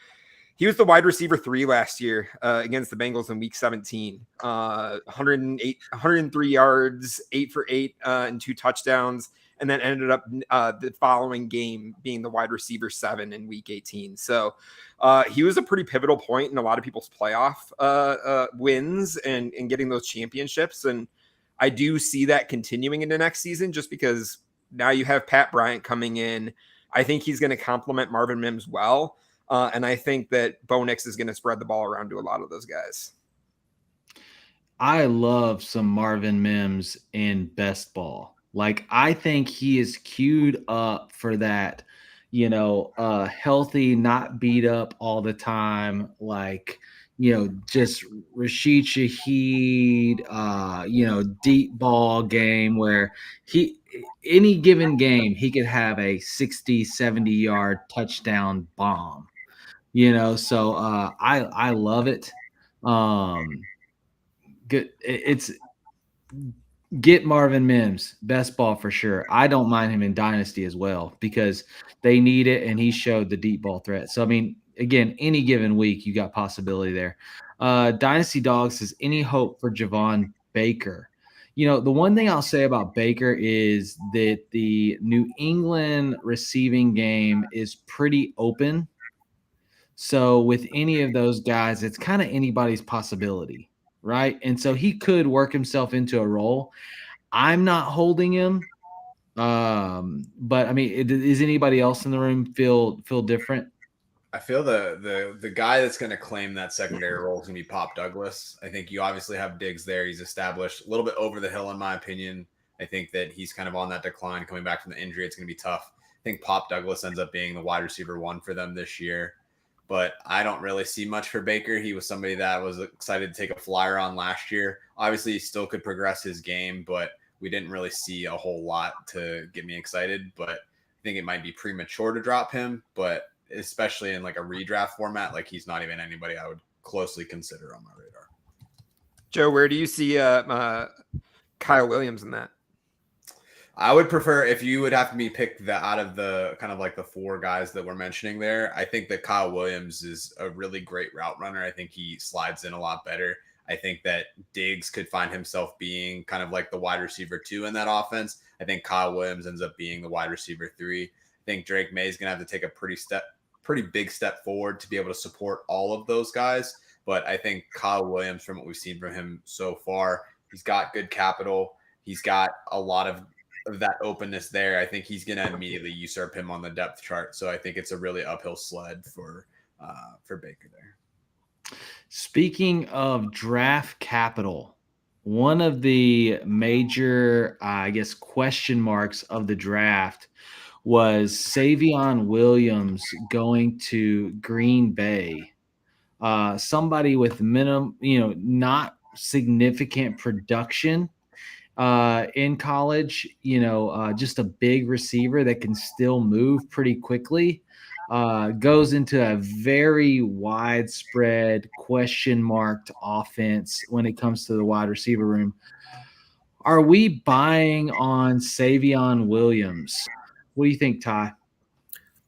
He was the wide receiver 3 last year against the Bengals in week 17, 103 yards, 8 for 8 and 2 touchdowns. And then ended up the following game being the wide receiver 7 in week 18. So he was a pretty pivotal point in a lot of people's playoff wins and getting those championships. And I do see that continuing into next season just because now you have Pat Bryant coming in. I think he's going to complement Marvin Mims well. And I think that Bo Nix is going to spread the ball around to a lot of those guys. I love some Marvin Mims in best ball. Like, I think he is queued up for that, healthy, not beat up all the time. Like, just Rashid Shaheed, deep ball game where any given game, he could have a 60, 70-yard touchdown bomb, so I love it. Good. It's get Marvin Mims, best ball for sure. I don't mind him in Dynasty as well because they need it, and he showed the deep ball threat. So, I mean, again, any given week, you got possibility there. Dynasty Dog says, any hope for Javon Baker? The one thing I'll say about Baker is that the New England receiving game is pretty open. So with any of those guys, it's kind of anybody's possibility, right? And so he could work himself into a role. I'm not holding him, but I mean, is anybody else in the room feel different? I feel the guy that's going to claim that secondary role is going to be Pop Douglas. I think you obviously have Diggs there. He's established a little bit over the hill, in my opinion. I think that he's kind of on that decline coming back from the injury. It's going to be tough. I think Pop Douglas ends up being the wide receiver 1 for them this year. But I don't really see much for Baker. He was somebody that was excited to take a flyer on last year. Obviously, he still could progress his game, but we didn't really see a whole lot to get me excited. But I think it might be premature to drop him, but especially in like a redraft format, like he's not even anybody I would closely consider on my radar. Joe, where do you see Kyle Williams in that? I would prefer, if you would have to be picked out of the kind of like the 4 guys that we're mentioning there, I think that Kyle Williams is a really great route runner. I think he slides in a lot better. I think that Diggs could find himself being kind of like the wide receiver 2 in that offense. I think Kyle Williams ends up being the wide receiver 3. I think Drake May is going to have to take a pretty big step forward to be able to support all of those guys. But I think Kyle Williams, from what we've seen from him so far, he's got good capital. He's got a lot of that openness there. I think he's going to immediately usurp him on the depth chart. So I think it's a really uphill sled for Baker there. Speaking of draft capital, one of the major, question marks of the draft was Savion Williams going to Green Bay. Somebody with not significant production in college, just a big receiver that can still move pretty quickly, goes into a very widespread question marked offense when it comes to the wide receiver room. Are we buying on Savion Williams? What do you think, Ty?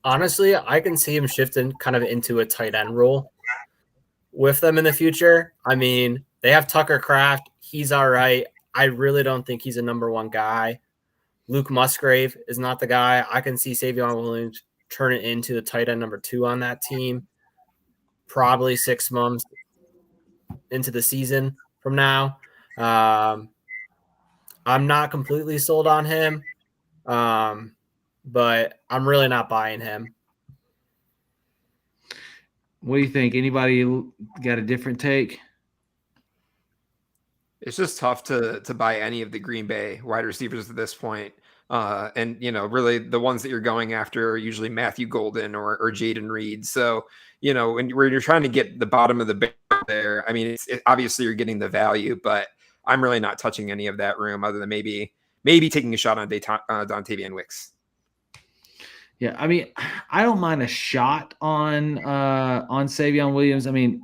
Honestly, I can see him shifting kind of into a tight end role with them in the future. I mean, they have Tucker Kraft. He's all right. I really don't think he's a number 1 guy. Luke Musgrave is not the guy. I can see Savion Williams turn it into the tight end number 2 on that team, probably 6 months into the season from now. I'm not completely sold on him, but I'm really not buying him. What do you think? Anybody got a different take? It's just tough to buy any of the Green Bay wide receivers at this point. And, really the ones that you're going after are usually Matthew Golden or Jaden Reed. So, when you're trying to get the bottom of the barrel there, I mean, obviously you're getting the value, but I'm really not touching any of that room other than maybe taking a shot on Dontavian Wicks. Yeah, I mean, I don't mind a shot on Savion Williams. I mean,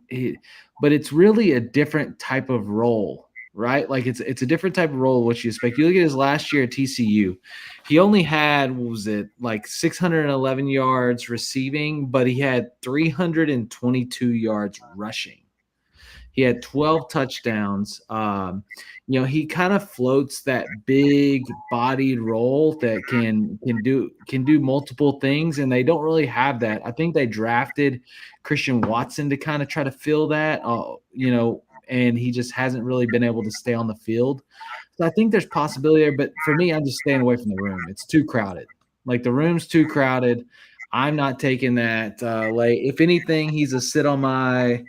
but it's really a different type of role, right? Like it's a different type of role what you expect. You look at his last year at TCU, he only had, what was it, like 611 yards receiving, but he had 322 yards rushing. He had 12 touchdowns. He kind of floats that big-bodied role that can do multiple things, and they don't really have that. I think they drafted Christian Watson to kind of try to fill that, and he just hasn't really been able to stay on the field. So I think there's possibility there, but for me, I'm just staying away from the room. It's too crowded. Like the room's too crowded. I'm not taking that late. If anything, he's a sit on my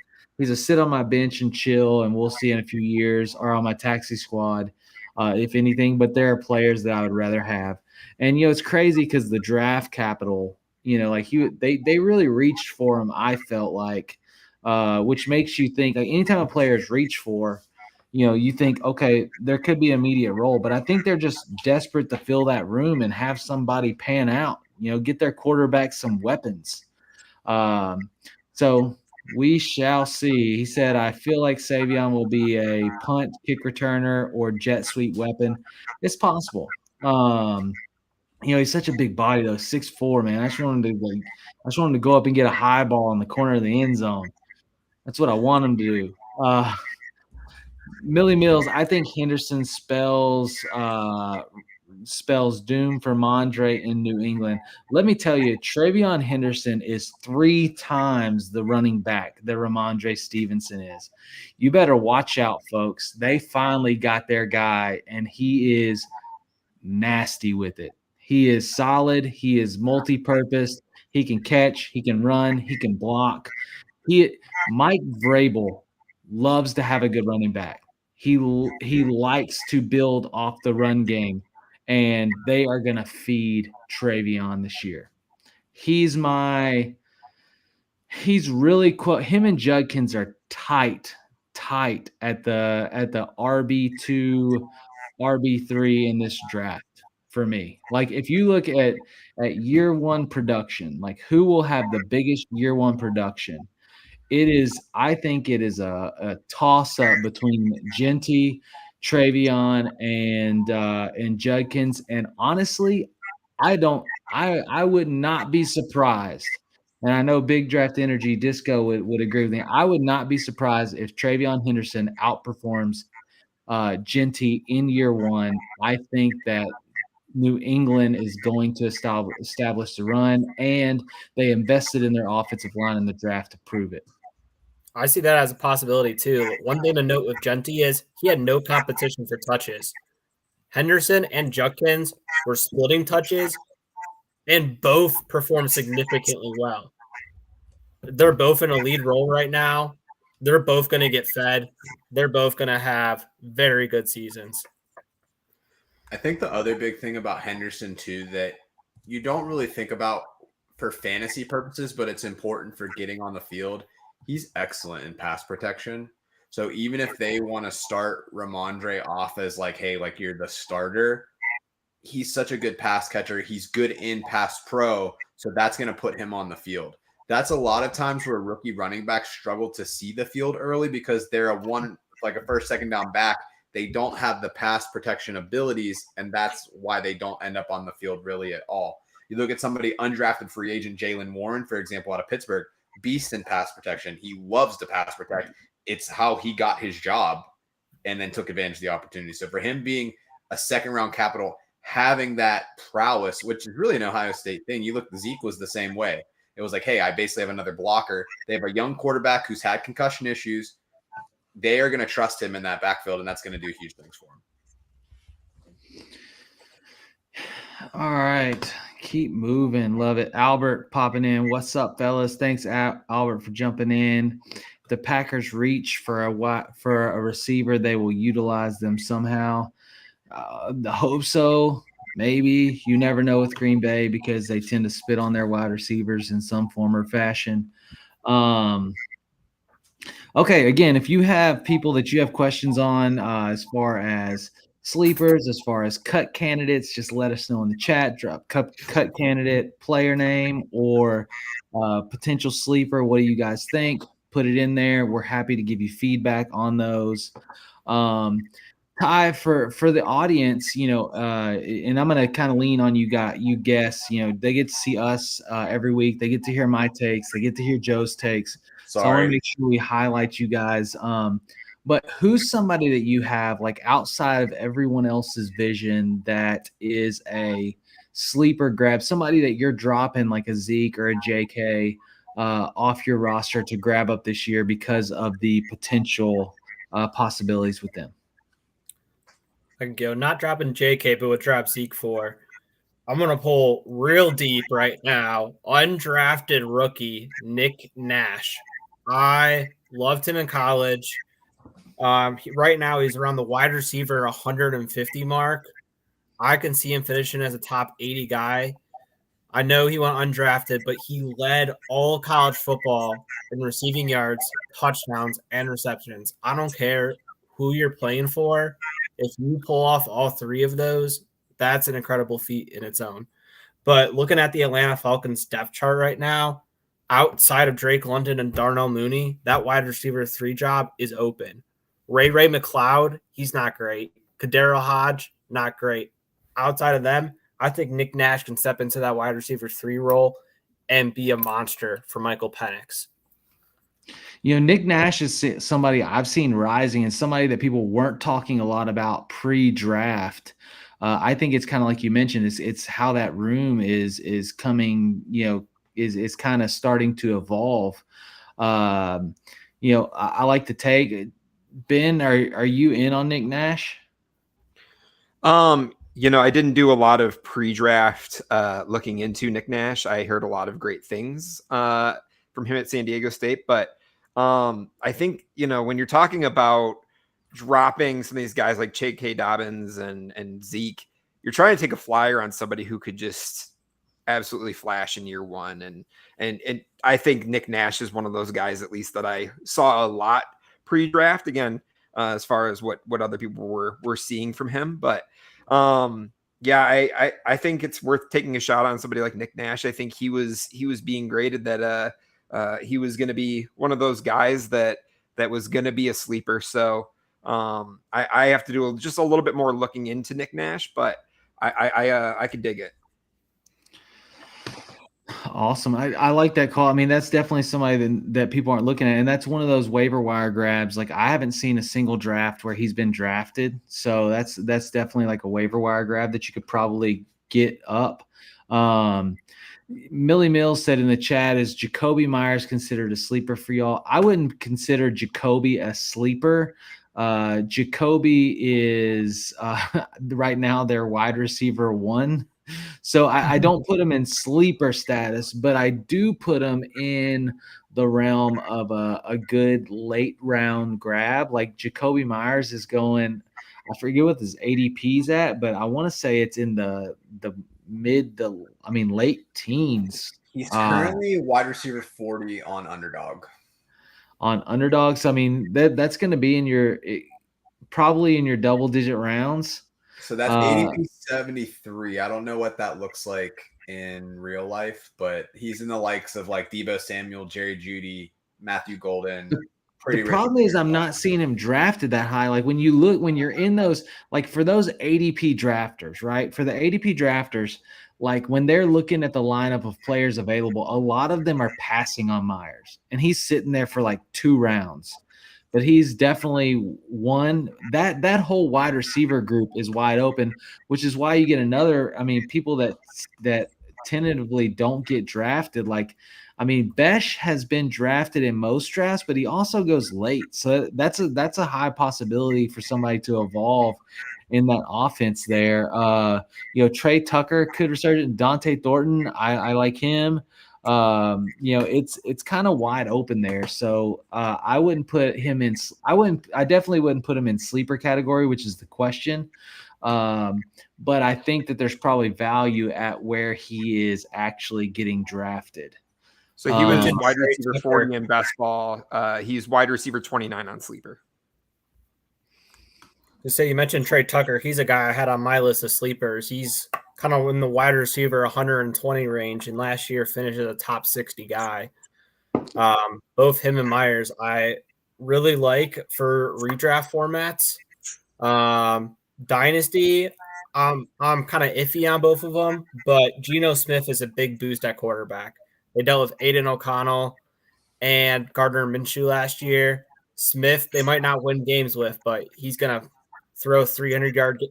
bench and chill, and we'll see in a few years, or on my taxi squad, if anything. But there are players that I would rather have. And it's crazy because the draft capital, like they really reached for him. I felt like, which makes you think, like, anytime a player is reached for, you think, okay, there could be an immediate role, but I think they're just desperate to fill that room and have somebody pan out. Get their quarterback some weapons. So we shall see. He said, I feel like Savion will be a punt, kick returner, or jet sweep weapon. It's possible. He's such a big body though, 6'4", man. I just wanted to go up and get a high ball in the corner of the end zone. That's what I want him to do. Millie Mills, I think Henderson spells doom for Mondre in New England. Let me tell you, Travion Henderson is 3 times the running back that Ramondre Stevenson is. You better watch out, folks. They finally got their guy, and he is nasty with it. He is solid. He is multi-purpose. He can catch. He can run. He can block. Mike Vrabel loves to have a good running back. He likes to build off the run game, and they are going to feed Travion this year. He's really him and Judkins are tight at the RB2, RB3 in this draft for me. Like, if you look at year one production, like who will have the biggest year one production? I think it is a toss-up between Genty, Travion, and Judkins. And honestly, I would not be surprised. And I know Big Draft Energy Disco would agree with me. I would not be surprised if Travion Henderson outperforms Genty in year one. I think that New England is going to establish the run, and they invested in their offensive line in the draft to prove it. I see that as a possibility too. One thing to note with Genty is he had no competition for touches. Henderson and Judkins were splitting touches, and both performed significantly well. They're both in a lead role right now. They're both going to get fed. They're both going to have very good seasons. I think the other big thing about Henderson too that you don't really think about for fantasy purposes, but it's important for getting on the field. He's excellent in pass protection. So even if they want to start Ramondre off as like, hey, like you're the starter, he's such a good pass catcher. He's good in pass pro. So that's going to put him on the field. That's a lot of times where rookie running backs struggle to see the field early because they're a first, second down back. They don't have the pass protection abilities, and that's why they don't end up on the field really at all. You look at somebody undrafted free agent, Jaylen Warren, for example, out of Pittsburgh, beast in pass protection. He loves to pass protect. It's how he got his job and then took advantage of the opportunity. So for him being a second round capital, having that prowess, which is really an Ohio State thing. You look, Zeke was the same way. It was like, hey, I basically have another blocker. They have a young quarterback who's had concussion issues. They are going to trust him in that backfield, and that's going to do huge things for him. All right. Keep moving. Love it. Albert popping in. What's up, fellas? Thanks, Albert, for jumping in. If the Packers reach for a receiver, they will utilize them somehow. I hope so. Maybe. You never know with Green Bay because they tend to spit on their wide receivers in some form or fashion. Okay, again, if you have people that you have questions on as far as sleepers, as far as cut candidates, just let us know in the chat. Drop cut candidate, player name, or potential sleeper. What do you guys think? Put it in there. We're happy to give you feedback on those. Ty, for the audience, and I'm gonna kind of lean on you guests. They get to see us every week. They get to hear my takes. They get to hear Joe's takes. So I want to make sure we highlight you guys. But who's somebody that you have, like, outside of everyone else's vision, that is a sleeper grab? Somebody that you're dropping, like a Zeke or a JK, off your roster to grab up this year because of the potential possibilities with them. I can go not dropping JK, but would drop Zeke for. I'm going to pull real deep right now. Undrafted rookie, Nick Nash. I loved him in college. Right now, he's around the wide receiver 150 mark. I can see him finishing as a top 80 guy. I know he went undrafted, but he led all college football in receiving yards, touchdowns, and receptions. I don't care who you're playing for. If you pull off all three of those, that's an incredible feat in its own. But looking at the Atlanta Falcons depth chart right now, outside of Drake London and Darnell Mooney, that wide receiver 3 job is open. Ray McCloud, he's not great. Kadero Hodge, not great. Outside of them, I think Nick Nash can step into that wide receiver 3 role and be a monster for Michael Penix. Nick Nash is somebody I've seen rising, and somebody that people weren't talking a lot about pre-draft. I think it's kind of like you mentioned, it's how that room is coming, is kind of starting to evolve. I like to take Ben. Are you in on Nick Nash? I didn't do a lot of pre-draft looking into Nick Nash. I heard a lot of great things from him at San Diego State, but I think, when you're talking about dropping some of these guys like J.K. Dobbins and Zeke, you're trying to take a flyer on somebody who could just absolutely flash in year one. And I think Nick Nash is one of those guys, at least, that I saw a lot pre-draft, again, as far as what other people were seeing from him. But I think it's worth taking a shot on somebody like Nick Nash. I think he was being graded that he was going to be one of those guys that was going to be a sleeper. So I have to do just a little bit more looking into Nick Nash, but I could dig it. Awesome. I like that call. I mean, that's definitely somebody that people aren't looking at, and that's one of those waiver wire grabs. Like, I haven't seen a single draft where he's been drafted, so that's definitely like a waiver wire grab that you could probably get up. Millie Mills said in the chat, is Jacoby Myers considered a sleeper for y'all? I wouldn't consider Jacoby a sleeper. Jacoby is right now their wide receiver 1. So I don't put him in sleeper status, but I do put him in the realm of a good late round grab. Like, Jacoby Myers is going, I forget what his ADP's at, but I want to say it's in the late teens. He's currently wide receiver 40 on Underdog. On Underdog, so I mean that's going to be in your probably in your double digit rounds. So that's ADP 73. I don't know what that looks like in real life, but he's in the likes of like Deebo Samuel, Jerry Jeudy, Matthew Golden. The problem is I'm not seeing him drafted that high. Like, when you're in those, like, for those ADP drafters, right? For the ADP drafters, like, when they're looking at the lineup of players available, a lot of them are passing on Myers, and he's sitting there for like 2 rounds. But he's definitely one that whole wide receiver group is wide open, which is why you get another. I mean, people that tentatively don't get drafted. Like, I mean, Besh has been drafted in most drafts, but he also goes late. So that's a high possibility for somebody to evolve in that offense there. Trey Tucker could resurge. Dante Thornton, I like him. It's kind of wide open there. So I wouldn't put him in. I definitely wouldn't put him in sleeper category, which is the question. But I think that there's probably value at where he is actually getting drafted. So he was wide receiver 40 in best ball. He's wide receiver 29 on sleeper. To say you mentioned Trey Tucker, he's a guy I had on my list of sleepers. He's kind of in the wide receiver 120 range, and last year finished as a top 60 guy. Both him and Myers, I really like for redraft formats. Dynasty, I'm kind of iffy on both of them, but Geno Smith is a big boost at quarterback. They dealt with Aiden O'Connell and Gardner Minshew last year. Smith, they might not win games with, but he's going to throw 300-yard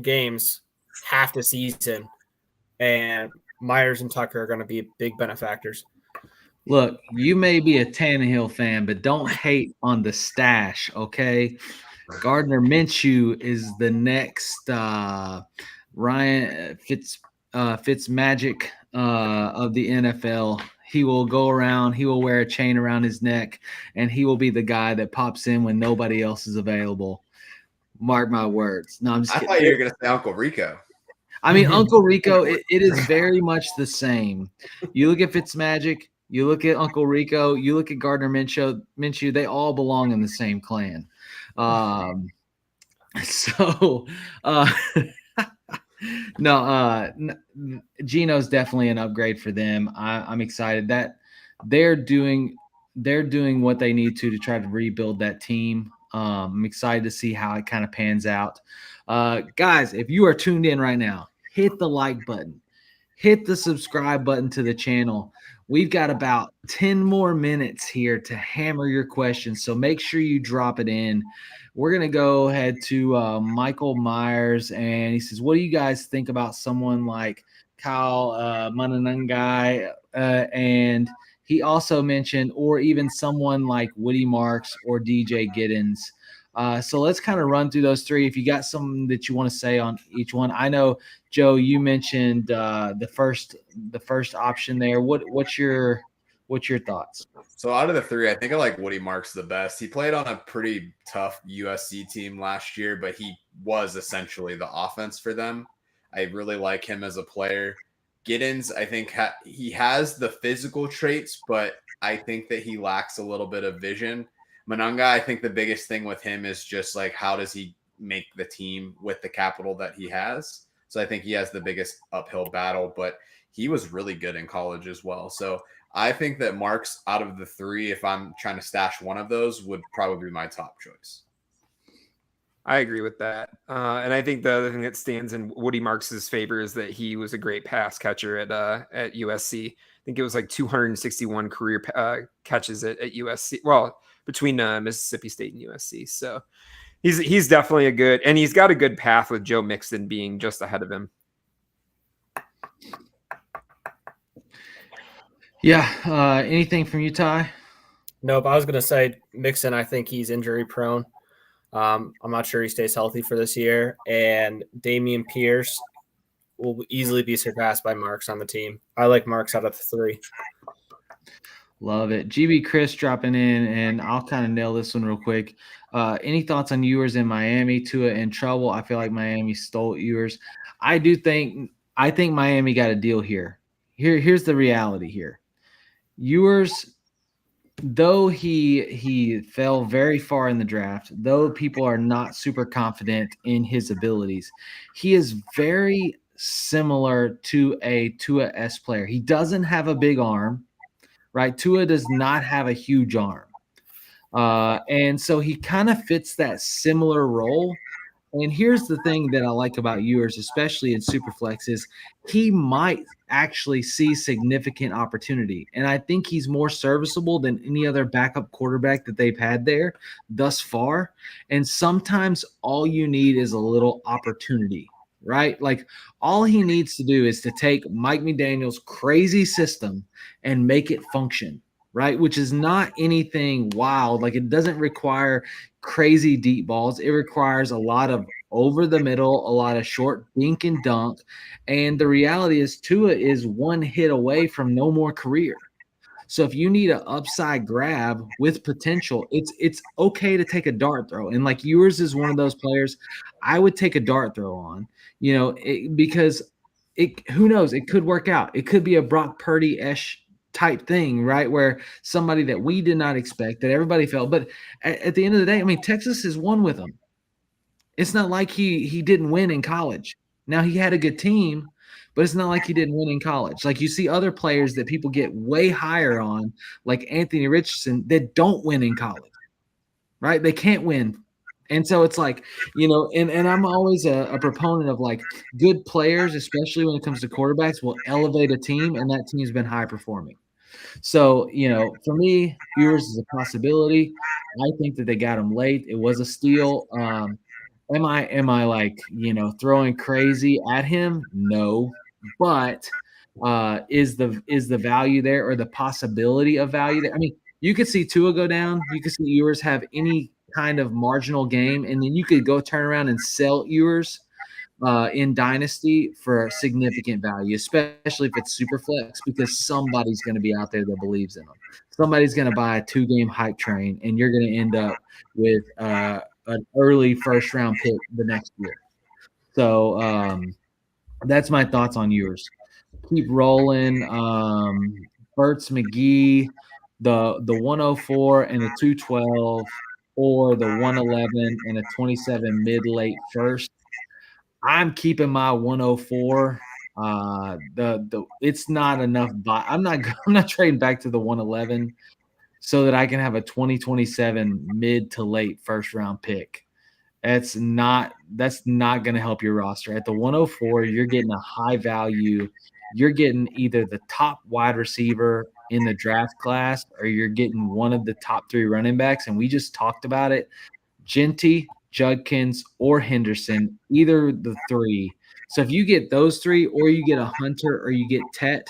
games half the season. And Myers and Tucker are going to be big benefactors. Look, you may be a Tannehill fan, but don't hate on the stash, okay? Gardner Minshew is the next Ryan Fitzmagic of the NFL. He will go around, he will wear a chain around his neck, and he will be the guy that pops in when nobody else is available. Mark my words. No, I'm just kidding. I thought you were going to say Uncle Rico. I mean, Uncle Rico, it is very much the same. You look at Fitzmagic, you look at Uncle Rico, you look at Gardner Minshew, they all belong in the same clan. Geno's definitely an upgrade for them. I'm excited that they're doing what they need to try to rebuild that team. I'm excited to see how it kind of pans out. Guys, if you are tuned in right now, hit the like button, hit the subscribe button to the channel. We've got about 10 more minutes here to hammer your questions, so make sure you drop it in. We're going to go ahead to Michael Myers, and he says, what do you guys think about someone like Kyle Mananangai? And he also mentioned, or even someone like Woody Marks or DJ Giddens. So let's kind of run through those three. If you got something that you want to say on each one, I know Joe, you mentioned the first option there. What's your thoughts? So out of the three, I think I like Woody Marks the best. He played on a pretty tough USC team last year, but he was essentially the offense for them. I really like him as a player. Giddens, I think he has the physical traits, but I think that he lacks a little bit of vision. Mananga, I think the biggest thing with him is just like, how does he make the team with the capital that he has? So I think he has the biggest uphill battle, but he was really good in college as well. So I think that Marks, out of the three, if I'm trying to stash one of those, would probably be my top choice. I agree with that. And I think the other thing that stands in Woody Marks's favor is that he was a great pass catcher at USC. I think it was like 261 career catches at USC. Well, between Mississippi State and USC. So he's definitely and he's got a good path with Joe Mixon being just ahead of him. Yeah. Anything from you, Ty? Nope. I was going to say Mixon, I think he's injury prone. I'm not sure he stays healthy for this year. And Dameon Pierce will easily be surpassed by Marks on the team. I like Marks out of the three. Love it. GB Chris dropping in, and I'll kind of nail this one real quick. Any thoughts on Ewers in Miami? Tua in trouble? I feel like Miami stole Ewers. I think Miami got a deal here. Here's the reality here. Ewers, though he fell very far in the draft, though people are not super confident in his abilities, he is very similar to a Tua S player. He doesn't have a big arm. Right, Tua does not have a huge arm, and so he kind of fits that similar role. And here's the thing that I like about Ewers, especially in Superflex, is he might actually see significant opportunity, and I think he's more serviceable than any other backup quarterback that they've had there thus far. And sometimes all you need is a little opportunity. Right? Like all he needs to do is to take Mike McDaniel's crazy system and make it function, right? Which is not anything wild. Like it doesn't require crazy deep balls. It requires a lot of over the middle, a lot of short dink and dunk. And the reality is Tua is one hit away from no more career. So if you need an upside grab with potential, it's okay to take a dart throw. And like Ewers is one of those players I would take a dart throw on, because who knows, it could work out. It could be a Brock Purdy-ish type thing, right? Where somebody that we did not expect, that everybody felt. But at the end of the day, I mean, Texas has won with them. It's not like he didn't win in college. Now he had a good team, but it's not like he didn't win in college. Like you see other players that people get way higher on, like Anthony Richardson, that don't win in college, right? They can't win. And so it's like, and I'm always a proponent of like good players, especially when it comes to quarterbacks, will elevate a team, and that team's been high performing. So, for me, Ewers is a possibility. I think that they got him late. It was a steal. Am I like, throwing crazy at him? No. But is the value there, or the possibility of value there? I mean, you could see Tua go down. You could see Ewers have any kind of marginal game, and then you could go turn around and sell Ewers in Dynasty for significant value, especially if it's super flex, because somebody's going to be out there that believes in them. Somebody's going to buy a 2-game hype train, and you're going to end up with an early first-round pick the next year. So that's my thoughts on yours. Keep rolling. Burt's McGee, the 104 and the 212, or the 111 and a 27 mid-late first. I'm keeping my 104. It's not enough. I'm not trading back to the 111 so that I can have a 2027 mid to late first round pick. That's not going to help your roster. At the 104, you're getting a high value. You're getting either the top wide receiver in the draft class, or you're getting one of the top 3 running backs. And we just talked about it. Genty, Judkins, or Henderson, either the 3. So if you get those 3, or you get a Hunter, or you get Tet,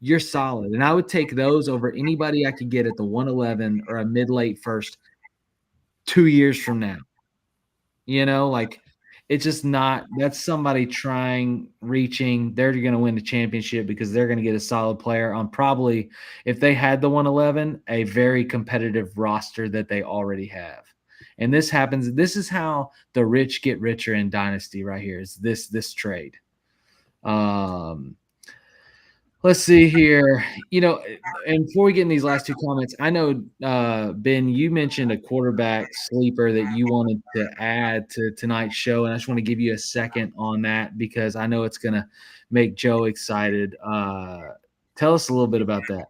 you're solid. And I would take those over anybody I could get at the 111 or a mid-late first 2 years from now. Like it's just not – that's somebody trying, reaching. They're going to win the championship because they're going to get a solid player on probably, if they had the 111, a very competitive roster that they already have. And this happens. This is how the rich get richer in Dynasty right here, is this trade. Let's see here. And before we get in these last 2 comments, I know, Ben, you mentioned a quarterback sleeper that you wanted to add to tonight's show, and I just want to give you a second on that because I know it's going to make Joe excited. Tell us a little bit about that.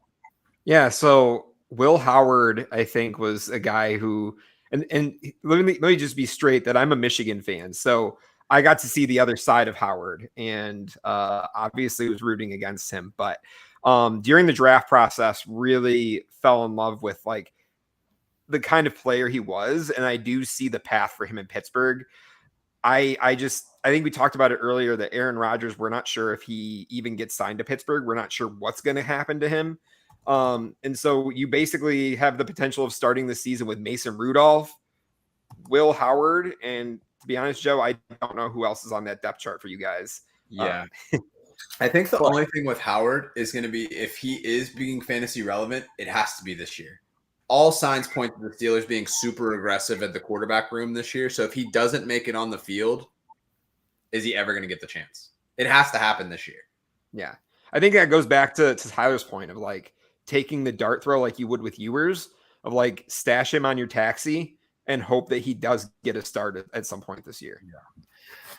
Yeah, so Will Howard, I think, was a guy who – and let me just be straight that I'm a Michigan fan, so I got to see the other side of Howard, and obviously was rooting against him. But during the draft process, really fell in love with like the kind of player he was, and I do see the path for him in Pittsburgh. I think we talked about it earlier that Aaron Rodgers, we're not sure if he even gets signed to Pittsburgh. We're not sure what's going to happen to him. And so you basically have the potential of starting the season with Mason Rudolph, Will Howard, and to be honest, Joe, I don't know who else is on that depth chart for you guys. Yeah. I think the only thing with Howard is going to be, if he is being fantasy relevant, it has to be this year. All signs point to the Steelers being super aggressive at the quarterback room this year. So if he doesn't make it on the field, is he ever going to get the chance? It has to happen this year. Yeah. I think that goes back to Tyler's point of like taking the dart throw like you would with Ewers, of like stash him on your taxi and hope that he does get a start at some point this year. Yeah.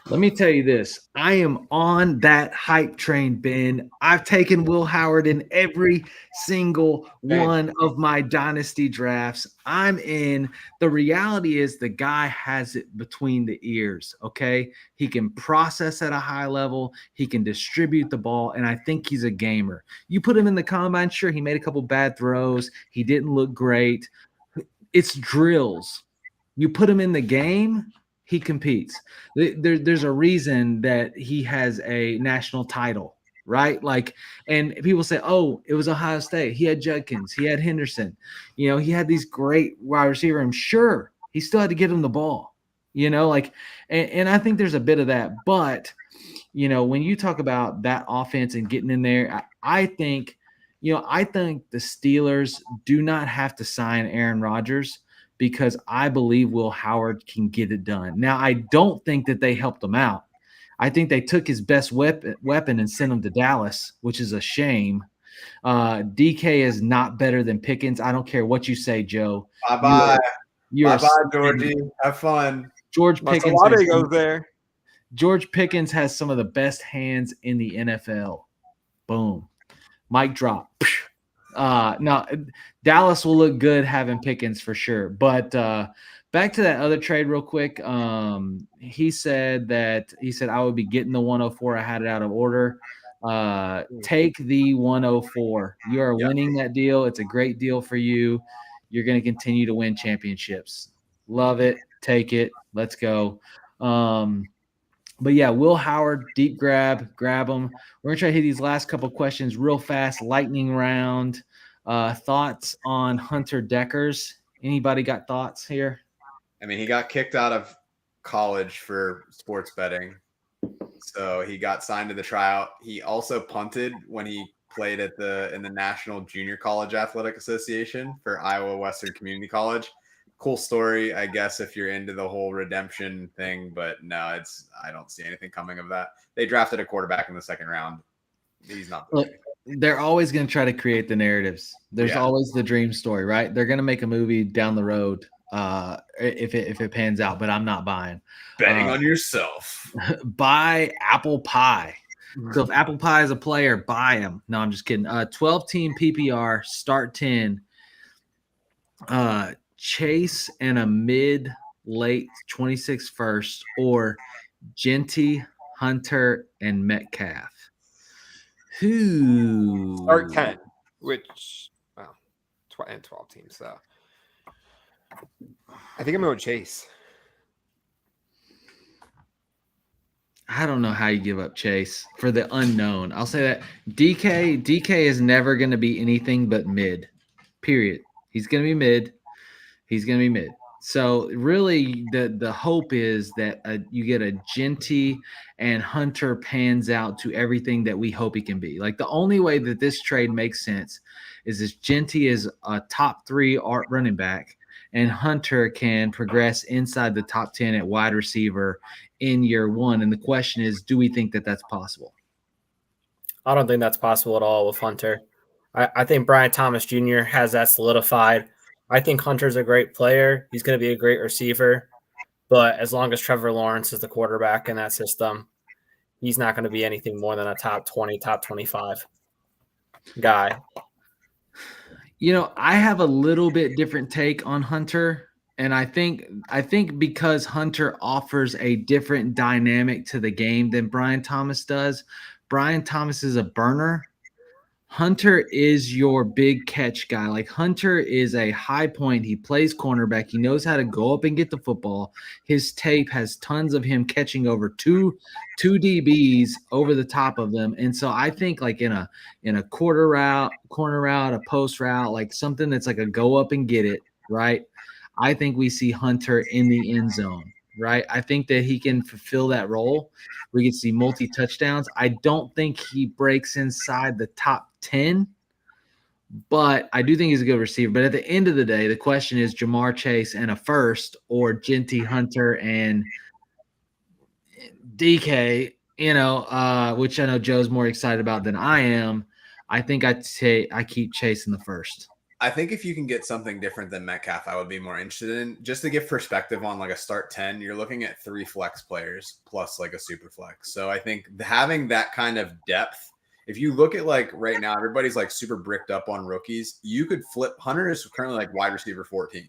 Let me tell you this. I am on that hype train, Ben. I've taken Will Howard in every single one of my dynasty drafts. I'm in. The reality is the guy has it between the ears, okay? He can process at a high level. He can distribute the ball, and I think he's a gamer. You put him in the combine, sure, he made a couple bad throws. He didn't look great. It's drills. You put him in the game, he competes. There's a reason that he has a national title, right? Like, and people say, oh, it was Ohio State. He had Judkins. He had Henderson. He had these great wide receiver. I'm sure he still had to get him the ball, and I think there's a bit of that. But, when you talk about that offense and getting in there, I think the Steelers do not have to sign Aaron Rodgers, because I believe Will Howard can get it done. Now, I don't think that they helped him out. I think they took his best weapon and sent him to Dallas, which is a shame. DK is not better than Pickens. I don't care what you say, Joe. Bye-bye. Bye-bye, Georgie. Have fun. George Pickens. Masalade goes there. George Pickens has some of the best hands in the NFL. Boom. Mic drop. No, Dallas will look good having Pickens for sure. But back to that other trade real quick. He said I would be getting the 104. I had it out of order. Take the 104. You are winning that deal. It's a great deal for you. You're going to continue to win championships. Love it. Take it. Let's go. But yeah, Will Howard, deep grab him. We're going to try to hit these last couple questions real fast, lightning round. Thoughts on Hunter Deckers? Anybody got thoughts here? I mean, he got kicked out of college for sports betting. So he got signed to the tryout. He also punted when he played in the National Junior College Athletic Association for Iowa Western Community College. Cool story, I guess, if you're into the whole redemption thing, but no, I don't see anything coming of that. They drafted a quarterback in the second round. He's not. Look, they're always going to try to create the narratives. There's always the dream story, right? They're going to make a movie down the road if it pans out, but I'm not buying. Betting on yourself. Buy Apple Pie. So if Apple Pie is a player, buy him. No, I'm just kidding. 12-team PPR, start 10. Chase and a mid-late 26 first, or Genty, Hunter, and Metcalf. Who? Start 10, which, well, and 12 teams. So I think I'm going to Chase. I don't know how you give up Chase for the unknown. I'll say that DK is never going to be anything but mid, period. He's going to be mid. So really the hope is that you get a Genty and Hunter pans out to everything that we hope he can be. Like the only way that this trade makes sense is if Genty is a top 3 running back and Hunter can progress inside the top 10 at wide receiver in year 1. And the question is, do we think that that's possible? I don't think that's possible at all with Hunter. I think Brian Thomas Jr. has that solidified. I think Hunter's a great player. He's going to be a great receiver. But as long as Trevor Lawrence is the quarterback in that system, he's not going to be anything more than a top 20, top 25 guy. You know, I have a little bit different take on Hunter. And I think because Hunter offers a different dynamic to the game than Brian Thomas does. Brian Thomas is a burner. Hunter is your big catch guy. Like Hunter is a high point. He plays cornerback. He knows how to go up and get the football. His tape has tons of him catching over two DBs over the top of them. And so I think like in a quarter route, corner route, a post route, like something that's like a go up and get it, right? I think we see Hunter in the end zone, right? I think that he can fulfill that role. We can see multi-touchdowns. I don't think he breaks inside the top 10, but I do think he's a good receiver. But at the end of the day, the question is Jamar Chase and a first, or Genty, Hunter and DK, which I know Joe's more excited about than I am. I think I'd say I keep Chase in the first. I think if you can get something different than Metcalf, I would be more interested in. Just to give perspective on like a start 10, you're looking at 3 flex players plus like a super flex. So I think having that kind of depth, if you look at like right now, everybody's like super bricked up on rookies. You could flip. Hunter is currently like wide receiver 14.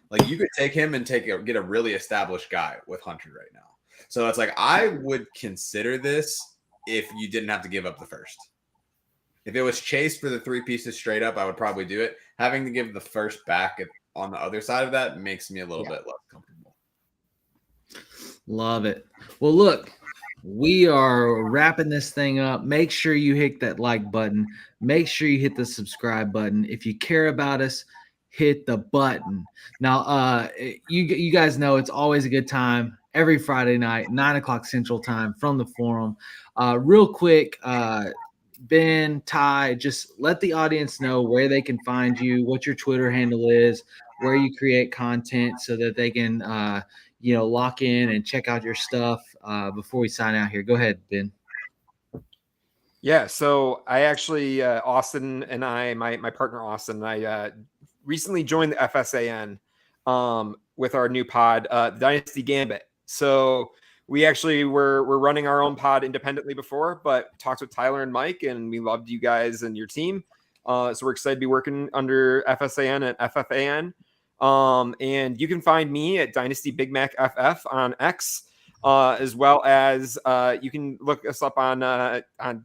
Like you could take him and get a really established guy with Hunter right now. So it's like I would consider this if you didn't have to give up the first. If it was Chase for the 3 pieces straight up, I would probably do it. Having to give the first back on the other side of that makes me a little bit less comfortable. Love it. Well, look, we are wrapping this thing up. Make sure you hit that like button. Make sure you hit the subscribe button. If you care about us, hit the button. Now, you guys know it's always a good time every Friday night, 9:00 Central Time from the forum. Real quick, Ben, Ty, just let the audience know where they can find you, what your Twitter handle is, where you create content so that they can, lock in and check out your stuff before we sign out here. Go ahead, Ben. Yeah, so I actually, Austin and I, my partner Austin and I recently joined the FSAN. with our new pod, Dynasty Gambit. So we actually were running our own pod independently before, but talked with Tyler and Mike, and we loved you guys and your team. So we're excited to be working under FSAN and FFAN. And you can find me at Dynasty Big Mac FF on X, as well as you can look us up on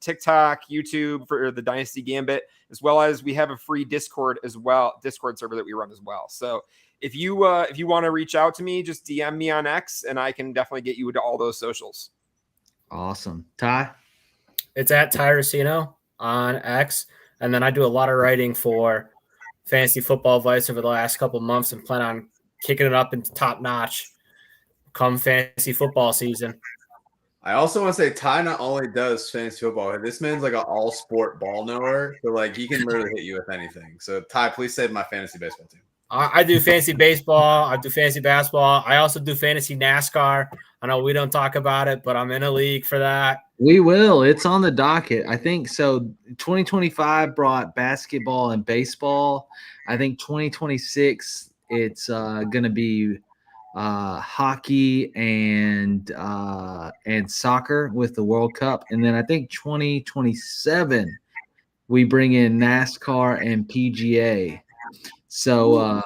TikTok, YouTube for the Dynasty Gambit, as well as we have a free Discord server that we run as well. So if you want to reach out to me, just DM me on X, and I can definitely get you to all those socials. Awesome. Ty? It's at Ty Recino on X. And then I do a lot of writing for Fantasy Football Advice over the last couple of months and plan on kicking it up into top notch come fantasy football season. I also want to say Ty not only does fantasy football, this man's like an all sport ball knower. So like he can literally hit you with anything. So Ty, please save my fantasy baseball team. I do fantasy baseball. I do fantasy basketball. I also do fantasy NASCAR. I know we don't talk about it, but I'm in a league for that. We will. It's on the docket. I think so. 2025 brought basketball and baseball. I think 2026 it's going to be hockey and soccer with the World Cup, and then I think 2027 we bring in NASCAR and PGA. So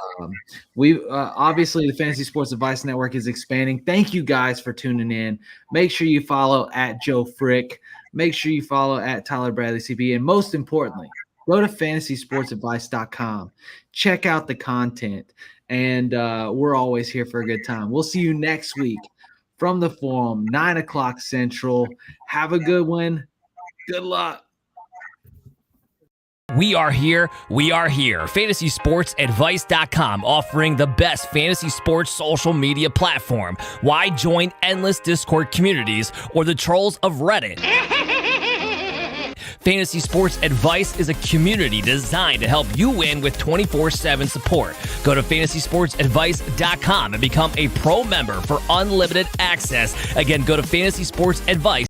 we obviously the Fantasy Sports Advice Network is expanding. Thank you guys for tuning in. Make sure you follow at Joe Frick. Make sure you follow at Tyler Bradley CB. And most importantly, go to fantasysportsadvice.com. Check out the content. And we're always here for a good time. We'll see you next week from the forum, 9:00 Central. Have a good one. Good luck. We are here. FantasySportsAdvice.com, offering the best fantasy sports social media platform. Why join endless Discord communities or the trolls of Reddit? Fantasy Sports Advice is a community designed to help you win with 24/7 support. Go to FantasySportsAdvice.com and become a pro member for unlimited access. Again, go to FantasySportsAdvice.com.